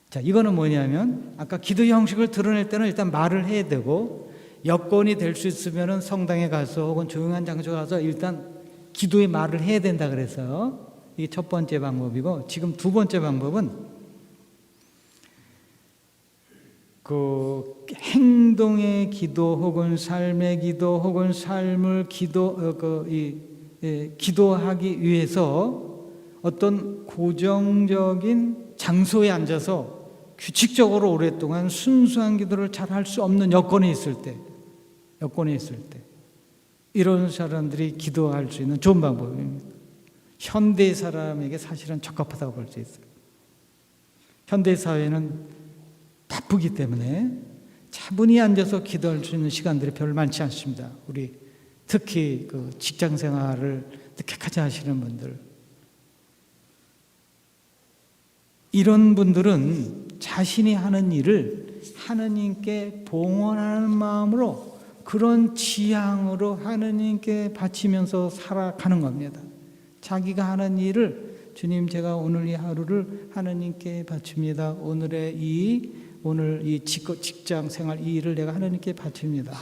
자, 이거는 뭐냐면 아까 기도 형식을 드러낼 때는 일단 말을 해야 되고 여건이 될 수 있으면 성당에 가서 혹은 조용한 장소에 가서 일단 기도의 말을 해야 된다 그래서 이게 첫 번째 방법이고, 지금 두 번째 방법은 그 행동의 기도 혹은 삶의 기도 혹은 삶을 기도하기 위해서 어떤 고정적인 장소에 앉아서 규칙적으로 오랫동안 순수한 기도를 잘 할 수 없는 여건이 있을 때 이런 사람들이 기도할 수 있는 좋은 방법입니다. 현대 사람에게 사실은 적합하다고 볼 수 있어요. 현대 사회는 바쁘기 때문에 차분히 앉아서 기도할 수 있는 시간들이 별로 많지 않습니다. 우리 특히 그 직장 생활을 늦게까지 하시는 분들, 이런 분들은 자신이 하는 일을 하느님께 봉헌하는 마음으로 그런 지향으로 하느님께 바치면서 살아가는 겁니다. 자기가 하는 일을 주님, 제가 오늘 이 하루를 하느님께 바칩니다. 오늘 이 직장 생활 이 일을 내가 하느님께 바칩니다.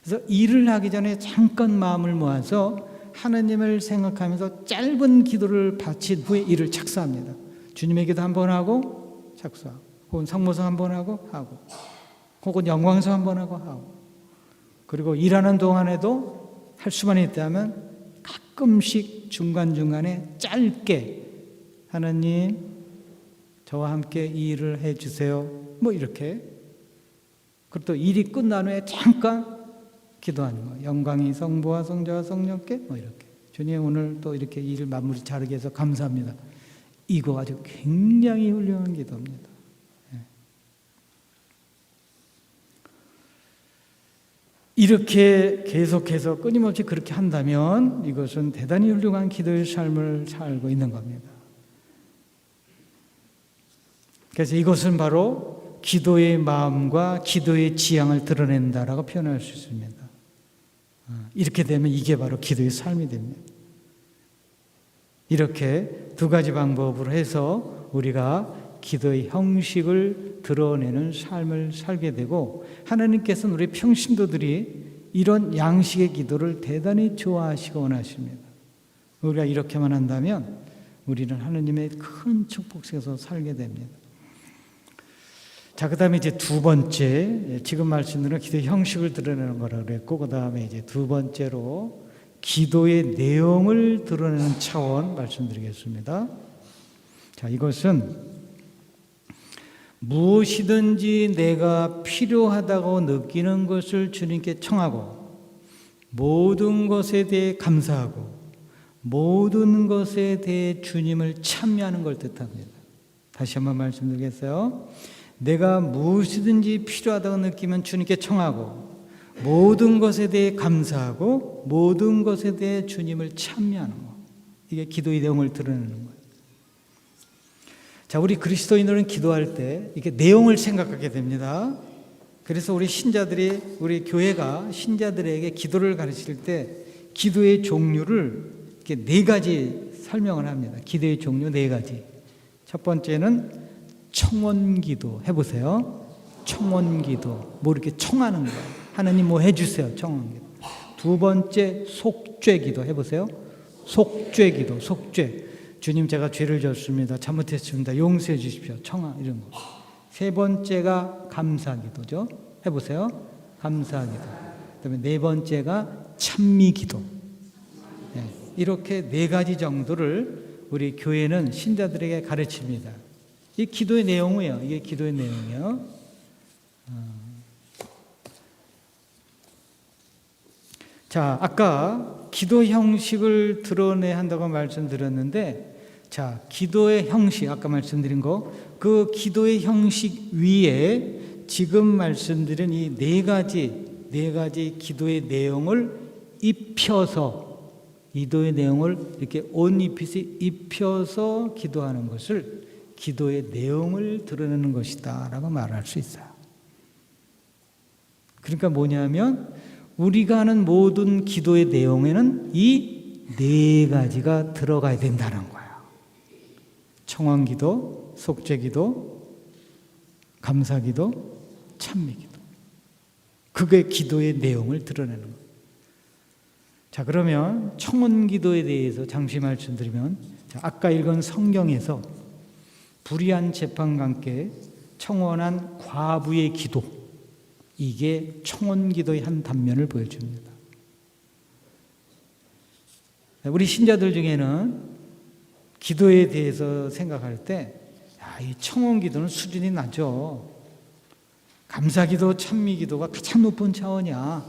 그래서 일을 하기 전에 잠깐 마음을 모아서 하느님을 생각하면서 짧은 기도를 바친 후에 일을 착수합니다. 주님의 기도 한 번 하고 착수하고, 혹은 성모성 한 번 하고 혹은 영광성 한 번 하고 그리고 일하는 동안에도 할 수만 있다면 가끔씩 중간중간에 짧게 하나님 저와 함께 이 일을 해주세요 뭐 이렇게. 그리고 또 일이 끝난 후에 잠깐 기도하는 거예요. 영광이 성부와 성자와 성령께 뭐 이렇게. 주님, 오늘 또 이렇게 일을 마무리 잘하게 해서 감사합니다. 이거 아주 굉장히 훌륭한 기도입니다. 이렇게 계속해서 끊임없이 그렇게 한다면 이것은 대단히 훌륭한 기도의 삶을 살고 있는 겁니다. 그래서 이것은 바로 기도의 마음과 기도의 지향을 드러낸다라고 표현할 수 있습니다. 이렇게 되면 이게 바로 기도의 삶이 됩니다. 이렇게 두 가지 방법으로 해서 우리가 기도의 형식을 드러내는 삶을 살게 되고, 하나님께서는 우리 평신도들이 이런 양식의 기도를 대단히 좋아하시고 원하십니다. 우리가 이렇게만 한다면 우리는 하나님의 큰 축복 속에서 살게 됩니다. 자, 그 다음에 이제 두 번째, 지금 말씀드린 기도의 형식을 드러내는 거라고 그랬고, 그 다음에 이제 두 번째로 기도의 내용을 드러내는 차원 말씀드리겠습니다. 자, 이것은 무엇이든지 내가 필요하다고 느끼는 것을 주님께 청하고, 모든 것에 대해 감사하고, 모든 것에 대해 주님을 찬미하는 걸 뜻합니다. 다시 한번 말씀드리겠어요. 내가 무엇이든지 필요하다고 느끼면 주님께 청하고, 모든 것에 대해 감사하고, 모든 것에 대해 주님을 찬미하는 것. 이게 기도의 내용을 드러내는 거예요. 자, 우리 그리스도인들은 기도할 때 이게 내용을 생각하게 됩니다. 그래서 우리 신자들이, 우리 교회가 신자들에게 기도를 가르칠 때 기도의 종류를 이렇게 네 가지 설명을 합니다. 기도의 종류 네 가지. 첫 번째는 청원기도. 해보세요. 청원기도. 뭐 이렇게 청하는 거예요. 하나님 뭐 해주세요. 청원기도. 두 번째 속죄기도. 해보세요. 속죄기도. 속죄. 주님, 제가 죄를 졌습니다. 잘못했습니다. 용서해 주십시오. 청하, 이런 거. 세 번째가 감사기도죠. 해보세요. 감사기도. 그다음에 네 번째가 찬미기도. 네, 이렇게 네 가지 정도를 우리 교회는 신자들에게 가르칩니다. 이 기도의 내용이에요. 이게 기도의 내용이에요. 자, 아까 기도 형식을 드러내야 한다고 말씀드렸는데, 자, 기도의 형식, 아까 말씀드린 거, 그 기도의 형식 위에 지금 말씀드린 이 네 가지 기도의 내용을 입혀서, 기도의 내용을 이렇게 옷 입히듯이 입혀서 기도하는 것을 기도의 내용을 드러내는 것이다 라고 말할 수 있어요. 그러니까 뭐냐면 우리가 하는 모든 기도의 내용에는 이 네 가지가 들어가야 된다는 거예요. 청원기도, 속죄기도, 감사기도, 찬미기도. 그게 기도의 내용을 드러내는 거예요. 자, 그러면 청원기도에 대해서 잠시 말씀드리면, 아까 읽은 성경에서 불의한 재판관께 청원한 과부의 기도, 이게 청원기도의 한 단면을 보여줍니다. 우리 신자들 중에는 기도에 대해서 생각할 때, 이 청원기도는 수준이 낮죠. 감사기도, 찬미기도가 가장 높은 차원이야.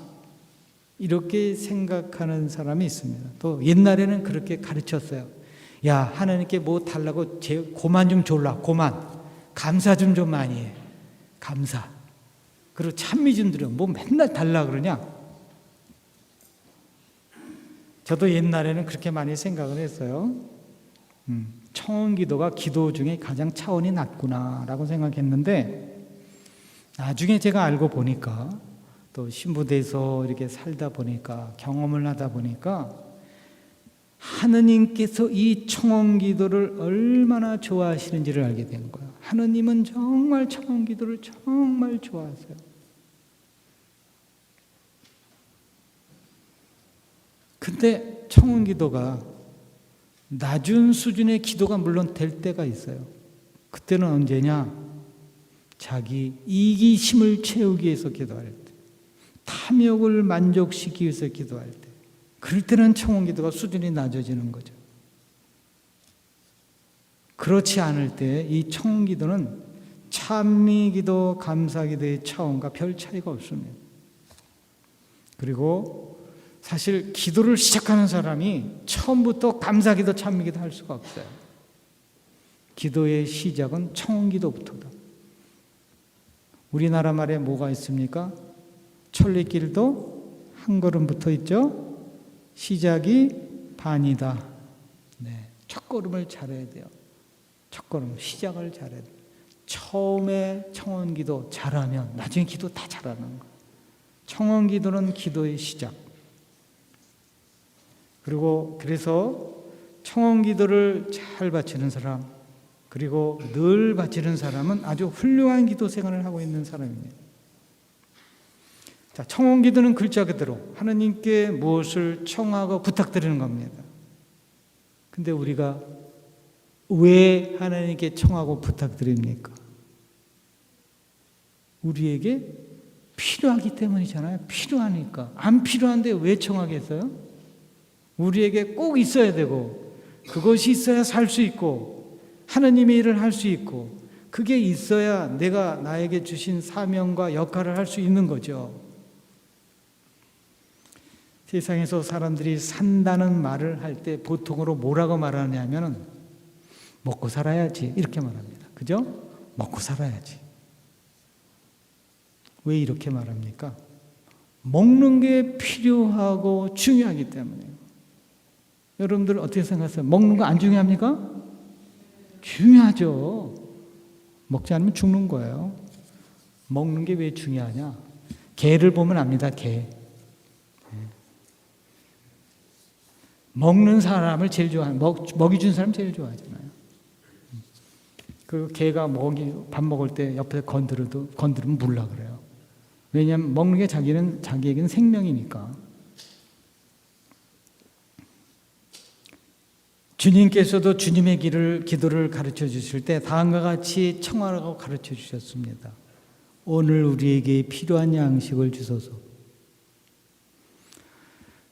이렇게 생각하는 사람이 있습니다. 또 옛날에는 그렇게 가르쳤어요. 야, 하나님께 뭐 달라고 고만 좀 졸라. 고만. 감사 좀 많이 해. 감사. 그리고 찬미 좀 드려. 뭐 맨날 달라 그러냐? 저도 옛날에는 그렇게 많이 생각을 했어요. 청원 기도가 기도 중에 가장 차원이 낮구나라고 생각했는데, 나중에 제가 알고 보니까, 또 신부돼서 이렇게 살다 보니까, 경험을 하다 보니까 하느님께서 이 청원 기도를 얼마나 좋아하시는지를 알게 된 거예요. 하느님은 정말 청원 기도를 정말 좋아하세요. 근데 청원 기도가 낮은 수준의 기도가 물론 될 때가 있어요. 그때는 언제냐? 자기 이기심을 채우기 위해서 기도할 때, 탐욕을 만족시키기 위해서 기도할 때, 그럴 때는 청원 기도가 수준이 낮아지는 거죠. 그렇지 않을 때 이 청원 기도는 찬미 기도, 감사 기도의 차원과 별 차이가 없습니다. 그리고 사실 기도를 시작하는 사람이 처음부터 감사 기도, 찬미 기도 할 수가 없어요. 기도의 시작은 청원 기도부터다. 우리나라 말에 뭐가 있습니까? 천리길도 한 걸음부터 있죠? 시작이 반이다. 네, 첫 걸음을 잘해야 돼요. 첫 걸음, 시작을 잘해야 돼요. 처음에 청원 기도 잘하면 나중에 기도 다 잘하는 거예요. 청원 기도는 기도의 시작. 그리고 그래서 청원 기도를 잘 바치는 사람, 그리고 늘 바치는 사람은 아주 훌륭한 기도 생활을 하고 있는 사람입니다. 자, 청원 기도는 글자 그대로 하느님께 무엇을 청하고 부탁드리는 겁니다. 근데 우리가 왜 하나님께 청하고 부탁드립니까? 우리에게 필요하기 때문이잖아요. 필요하니까. 안 필요한데 왜 청하겠어요? 우리에게 꼭 있어야 되고, 그것이 있어야 살 수 있고, 하느님의 일을 할 수 있고, 그게 있어야 내가 나에게 주신 사명과 역할을 할 수 있는 거죠. 세상에서 사람들이 산다는 말을 할 때 보통으로 뭐라고 말하냐면은 먹고 살아야지 이렇게 말합니다. 그죠? 먹고 살아야지. 왜 이렇게 말합니까? 먹는 게 필요하고 중요하기 때문에요. 여러분들 어떻게 생각하세요? 먹는 거 안 중요합니까? 중요하죠. 먹지 않으면 죽는 거예요. 먹는 게 왜 중요하냐? 개를 보면 압니다. 개. 먹는 사람을 제일 좋아하는, 먹이 준 사람 제일 좋아하잖아요. 그 개가 밥 먹을 때 옆에 건드리면 물라 그래요. 왜냐하면 먹는 게 자기에게는 생명이니까. 주님께서도 주님의 기도를 가르쳐 주실 때 다음과 같이 청하라고 가르쳐 주셨습니다. 오늘 우리에게 필요한 양식을 주소서.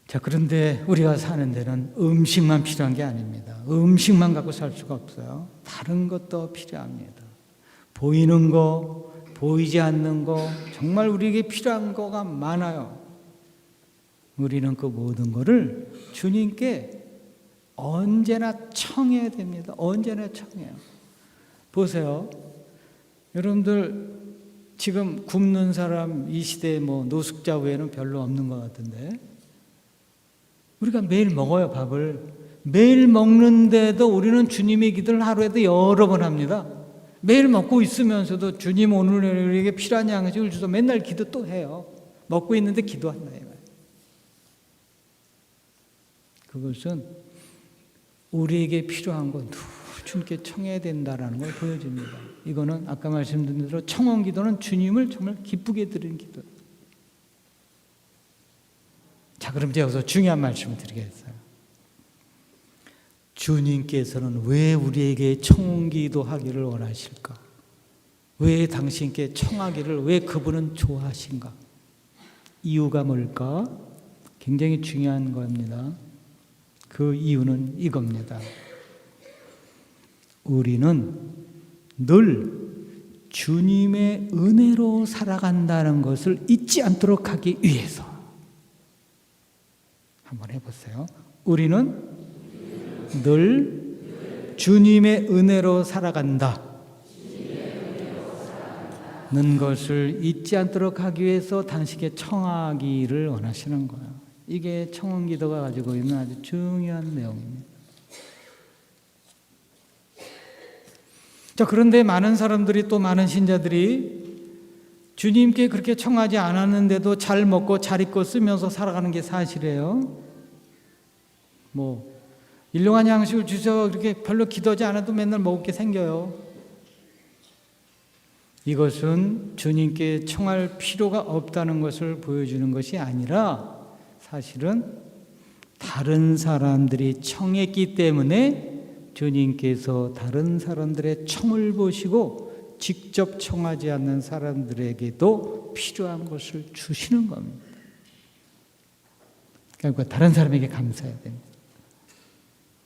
자, 그런데 우리가 사는 데는 음식만 필요한 게 아닙니다. 음식만 갖고 살 수가 없어요. 다른 것도 필요합니다. 보이는 거, 보이지 않는 거, 정말 우리에게 필요한 거가 많아요. 우리는 그 모든 거를 주님께 언제나 청해야 됩니다. 언제나 청해요. 보세요. 여러분들 지금 굶는 사람 이 시대에 노숙자 외에는 별로 없는 것 같은데, 우리가 매일 먹어요, 밥을. 매일 먹는데도 우리는 주님의 기도를 하루에도 여러 번 합니다. 매일 먹고 있으면서도 주님 오늘 우리에게 필요한 양식을 주소 맨날 기도 또 해요. 먹고 있는데 기도한다. 그것은 우리에게 필요한 거 주님께 청해야 된다라는 걸 보여줍니다. 이거는 아까 말씀드린 대로 청원 기도는 주님을 정말 기쁘게 드리는 기도. 자, 그럼 제가 여기서 중요한 말씀을 드리겠어요. 주님께서는 왜 우리에게 청기도 하기를 원하실까? 왜 당신께 청하기를 왜 그분은 좋아하신가? 이유가 뭘까? 굉장히 중요한 겁니다. 그 이유는 이겁니다. 우리는 늘 주님의 은혜로 살아간다는 것을 잊지 않도록 하기 위해서. 한번 해보세요. 우리는 늘 주님의 은혜로 살아간다. 는 것을 잊지 않도록 하기 위해서 당신께 청하기를 원하시는 거예요. 이게 청원 기도가 가지고 있는 아주 중요한 내용입니다. 자, 그런데 많은 사람들이, 또 많은 신자들이 주님께 그렇게 청하지 않았는데도 잘 먹고 잘 입고 쓰면서 살아가는 게 사실이에요. 뭐 일용한 양식을 주셔서 그렇게 별로 기도하지 않아도 맨날 먹을 게 생겨요. 이것은 주님께 청할 필요가 없다는 것을 보여주는 것이 아니라 사실은 다른 사람들이 청했기 때문에 주님께서 다른 사람들의 청을 보시고 직접 청하지 않는 사람들에게도 필요한 것을 주시는 겁니다. 그러니까 다른 사람에게 감사해야 됩니다.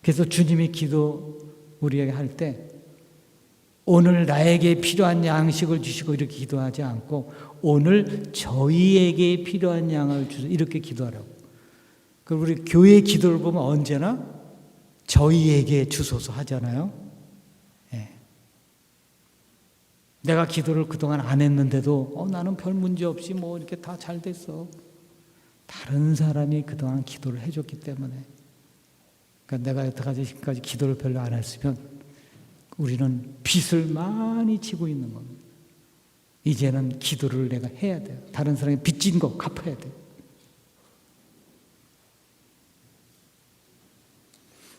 그래서 주님이 기도 우리에게 할 때 오늘 나에게 필요한 양식을 주시고 이렇게 기도하지 않고 오늘 저희에게 필요한 양을 주시고 이렇게 기도하라고. 그리고 우리 교회 기도를 보면 언제나 저희에게 주소서 하잖아요. 예. 내가 기도를 그동안 안 했는데도 나는 별 문제 없이 뭐 이렇게 다 잘 됐어. 다른 사람이 그동안 기도를 해줬기 때문에. 그러니까 내가 여태까지 기도를 별로 안 했으면 우리는 빚을 많이 지고 있는 겁니다. 이제는 기도를 내가 해야 돼요. 다른 사람이 빚진 거 갚아야 돼요.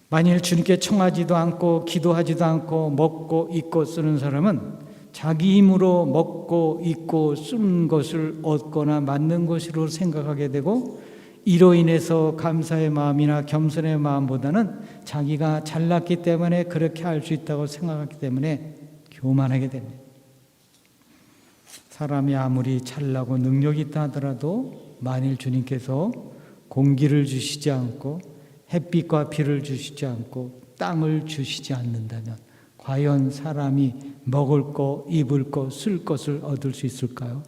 만일 주님께 청하지도 않고 기도하지도 않고 먹고 입고 쓰는 사람은 자기 힘으로 먹고 입고 쓰는 것을 얻거나 만든 것으로 생각하게 되고 이로 인해서 감사의 마음이나 겸손의 마음보다는 자기가 잘났기 때문에 그렇게 할 수 있다고 생각하기 때문에 교만하게 됩니다. 사람이 아무리 잘나고 능력이 있다 하더라도 만일 주님께서 공기를 주시지 않고 햇빛과 비를 주시지 않고 땅을 주시지 않는다면 과연 사람이 먹을 거, 입을 거, 쓸 것을 얻을 수 있을까요?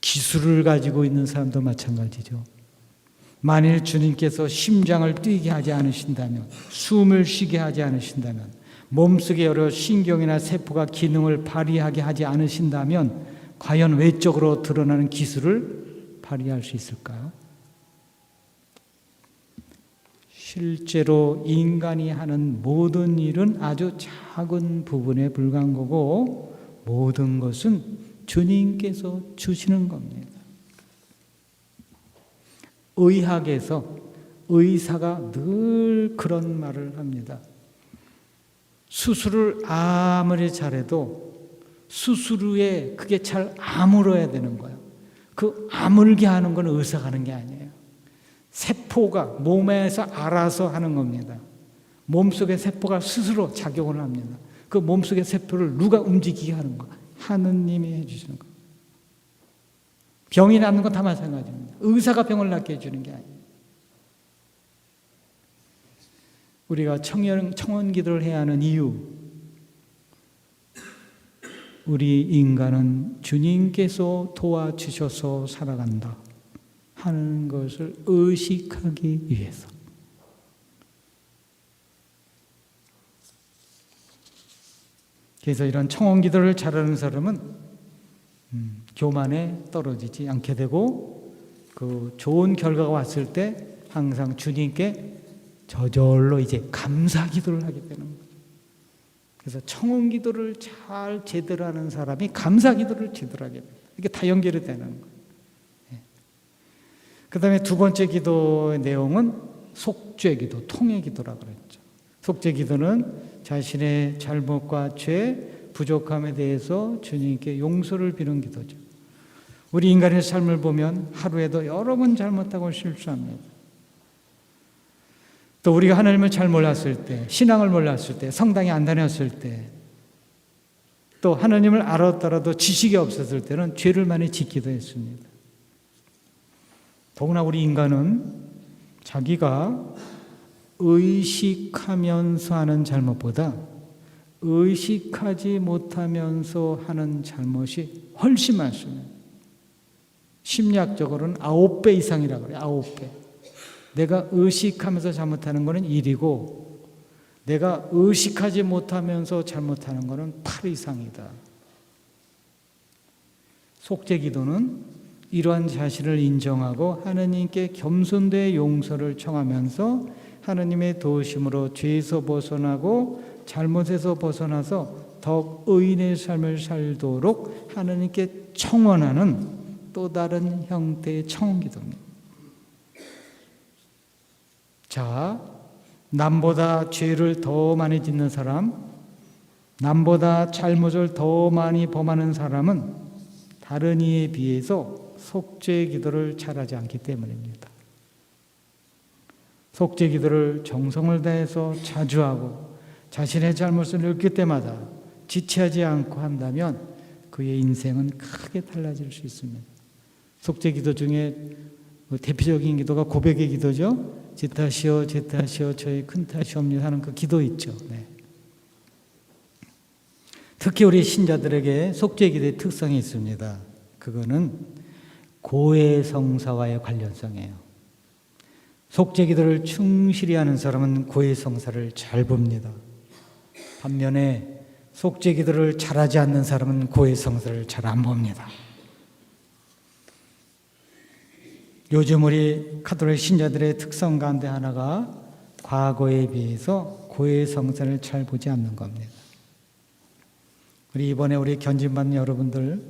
기술을 가지고 있는 사람도 마찬가지죠. 만일 주님께서 심장을 뛰게 하지 않으신다면, 숨을 쉬게 하지 않으신다면, 몸속의 여러 신경이나 세포가 기능을 발휘하게 하지 않으신다면 과연 외적으로 드러나는 기술을 발휘할 수 있을까요? 실제로 인간이 하는 모든 일은 아주 작은 부분에 불과한 거고 모든 것은 주님께서 주시는 겁니다. 의학에서 의사가 늘 그런 말을 합니다. 수술을 아무리 잘해도 수술 후에 그게 잘 아물어야 되는 거예요. 그 아물게 하는 건 의사가 하는 게 아니에요. 세포가 몸에서 알아서 하는 겁니다. 몸속의 세포가 스스로 작용을 합니다. 그 몸속의 세포를 누가 움직이게 하는 거? 하느님이 해주시는 거. 병이 낫는 건 다 마찬가지입니다. 의사가 병을 낫게 해주는 게 아니에요. 우리가 청원 기도를 해야 하는 이유, 우리 인간은 주님께서 도와주셔서 살아간다 하는 것을 의식하기 위해서. 그래서 이런 청원 기도를 잘하는 사람은 교만에 떨어지지 않게 되고 그 좋은 결과가 왔을 때 항상 주님께 저절로 이제 감사 기도를 하게 되는 거죠. 그래서 청원 기도를 잘 제대로 하는 사람이 감사 기도를 제대로 하게 됩니다. 이게 다 연결이 되는 거예요. 그 다음에 두 번째 기도의 내용은 속죄 기도, 통회 기도라고 그랬죠. 속죄 기도는 자신의 잘못과 죄, 부족함에 대해서 주님께 용서를 비는 기도죠. 우리 인간의 삶을 보면 하루에도 여러 번 잘못하고 실수합니다. 또 우리가 하나님을 잘 몰랐을 때, 신앙을 몰랐을 때, 성당에 안 다녔을 때, 또 하나님을 알았더라도 지식이 없었을 때는 죄를 많이 짓기도 했습니다. 더구나 우리 인간은 자기가 의식하면서 하는 잘못보다 의식하지 못하면서 하는 잘못이 훨씬 많습니다. 심리학적으로는 9배 이상이라고 그래요. 9배. 내가 의식하면서 잘못하는 것은 1이고 내가 의식하지 못하면서 잘못하는 것은 8 이상이다. 속죄 기도는 이러한 자신을 인정하고 하느님께 겸손되의 용서를 청하면서 하느님의 도우심으로 죄에서 벗어나고 잘못에서 벗어나서 더욱 의인의 삶을 살도록 하느님께 청원하는 또 다른 형태의 청원기도입니다. 자, 남보다 죄를 더 많이 짓는 사람, 남보다 잘못을 더 많이 범하는 사람은 다른 이에 비해서 속죄 기도를 잘하지 않기 때문입니다. 속죄 기도를 정성을 다해서 자주 하고 자신의 잘못을 느낄 때마다 지체하지 않고 한다면 그의 인생은 크게 달라질 수 있습니다. 속죄 기도 중에 대표적인 기도가 고백의 기도죠. 제 탓이요, 제 탓이요, 저의 큰 탓이옵니다 하는 그 기도 있죠. 네. 특히 우리 신자들에게 속죄 기도의 특성이 있습니다. 그거는 고해성사와의 관련성이에요. 속죄 기도를 충실히 하는 사람은 고해성사를 잘 봅니다. 반면에 속죄 기도를 잘하지 않는 사람은 고해성사를 잘 안 봅니다. 요즘 우리 가톨릭 신자들의 특성 가운데 하나가 과거에 비해서 고해성사를 잘 보지 않는 겁니다. 우리 이번에 우리 견진받는 여러분들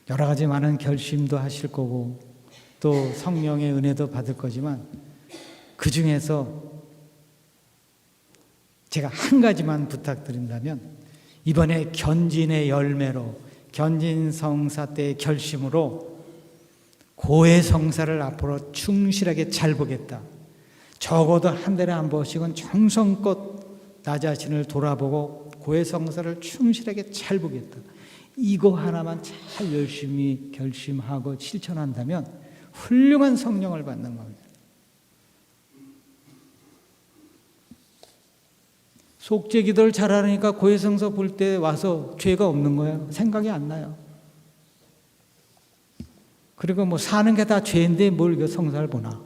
여러 가지 많은 결심도 하실 거고 또 성령의 은혜도 받을 거지만 그 중에서 제가 한 가지만 부탁드린다면 이번에 견진의 열매로 견진성사 때의 결심으로 고해성사를 앞으로 충실하게 잘 보겠다. 적어도 한 달에 한 번씩은 정성껏 나 자신을 돌아보고 고해성사를 충실하게 잘 보겠다. 이거 하나만 잘 열심히 결심하고 실천한다면 훌륭한 성령을 받는 겁니다. 속죄 기도를 잘하니까 고해성사 볼 때 와서 죄가 없는 거예요. 생각이 안 나요. 그리고 뭐 사는 게 다 죄인데 뭘 이거 성사를 보나.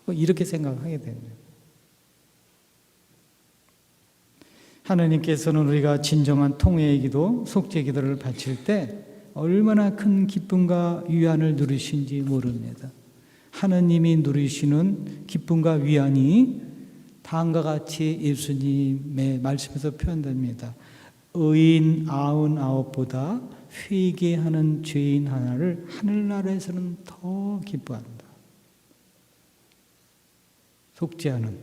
이렇게 생각하게 됩니다. 하나님께서는 우리가 진정한 통회의 기도, 속죄 기도를 바칠 때 얼마나 큰 기쁨과 위안을 누리신지 모릅니다. 하나님이 누리시는 기쁨과 위안이 다음과 같이 예수님의 말씀에서 표현됩니다. 의인 99보다 회개하는 죄인 하나를 하늘나라에서는 더 기뻐한다. 속죄하는,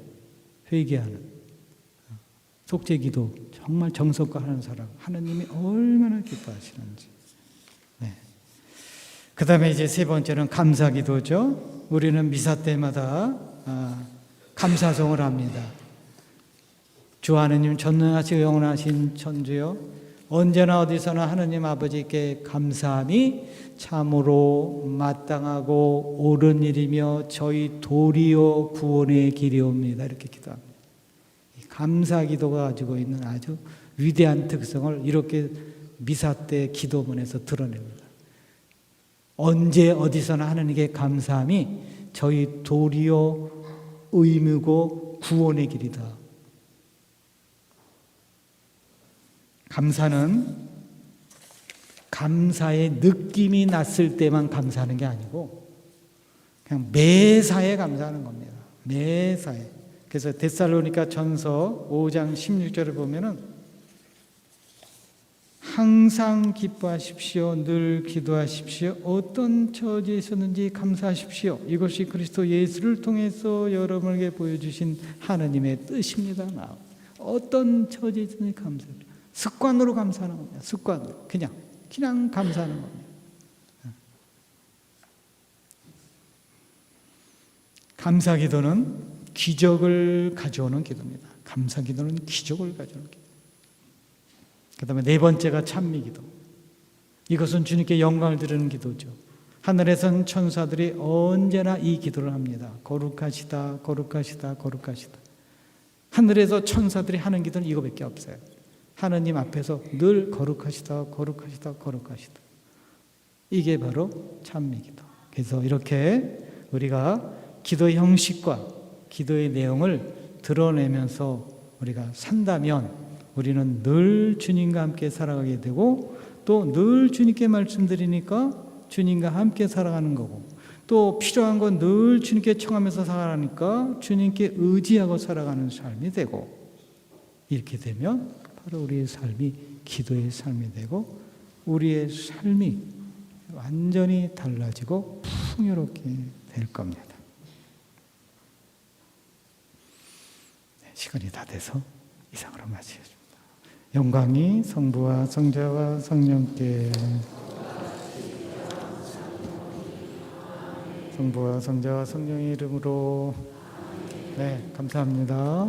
회개하는, 속죄 기도 정말 정성껏 하는 사람 하나님이 얼마나 기뻐하시는지. 네. 그 다음에 이제 세 번째는 감사 기도죠. 우리는 미사 때마다 감사송을 합니다. 주 하느님 전능하시고 영원하신 천주여, 언제나 어디서나 하느님 아버지께 감사함이 참으로 마땅하고 옳은 일이며 저희 도리요 구원의 길이옵니다. 이렇게 기도합니다. 감사 기도가 가지고 있는 아주 위대한 특성을 이렇게 미사 때 기도문에서 드러냅니다. 언제 어디서나 하느님께 감사함이 저희 도리요 의무고 구원의 길이다. 감사는 감사의 느낌이 났을 때만 감사하는 게 아니고 그냥 매사에 감사하는 겁니다. 매사에. 그래서 데살로니가 전서 5장 16절을 보면은 항상 기뻐하십시오. 늘 기도하십시오. 어떤 처지에 있었는지 감사하십시오. 이것이 그리스도 예수를 통해서 여러분에게 보여주신 하나님의 뜻입니다. 어떤 처지에 있었는지 감사합니다. 습관으로 감사하는 겁니다. 습관으로. 그냥 감사하는 겁니다. 감사 기도는 기적을 가져오는 기도입니다. 감사 기도는 기적을 가져오는 기도. 그 다음에 네 번째가 찬미 기도. 이것은 주님께 영광을 드리는 기도죠. 하늘에선 천사들이 언제나 이 기도를 합니다. 거룩하시다, 거룩하시다, 거룩하시다. 하늘에서 천사들이 하는 기도는 이거밖에 없어요. 하느님 앞에서 늘 거룩하시다, 거룩하시다, 거룩하시다. 이게 바로 찬미 기도. 그래서 이렇게 우리가 기도의 형식과 기도의 내용을 드러내면서 우리가 산다면 우리는 늘 주님과 함께 살아가게 되고 또 늘 주님께 말씀드리니까 주님과 함께 살아가는 거고 또 필요한 건 늘 주님께 청하면서 살아가니까 주님께 의지하고 살아가는 삶이 되고, 이렇게 되면 바로 우리의 삶이 기도의 삶이 되고 우리의 삶이 완전히 달라지고 풍요롭게 될 겁니다. 시간이 다 돼서 이상으로 마치겠습니다. 영광이 성부와 성자와 성령께, 성부와 성자와 성령의 이름으로. 네, 감사합니다.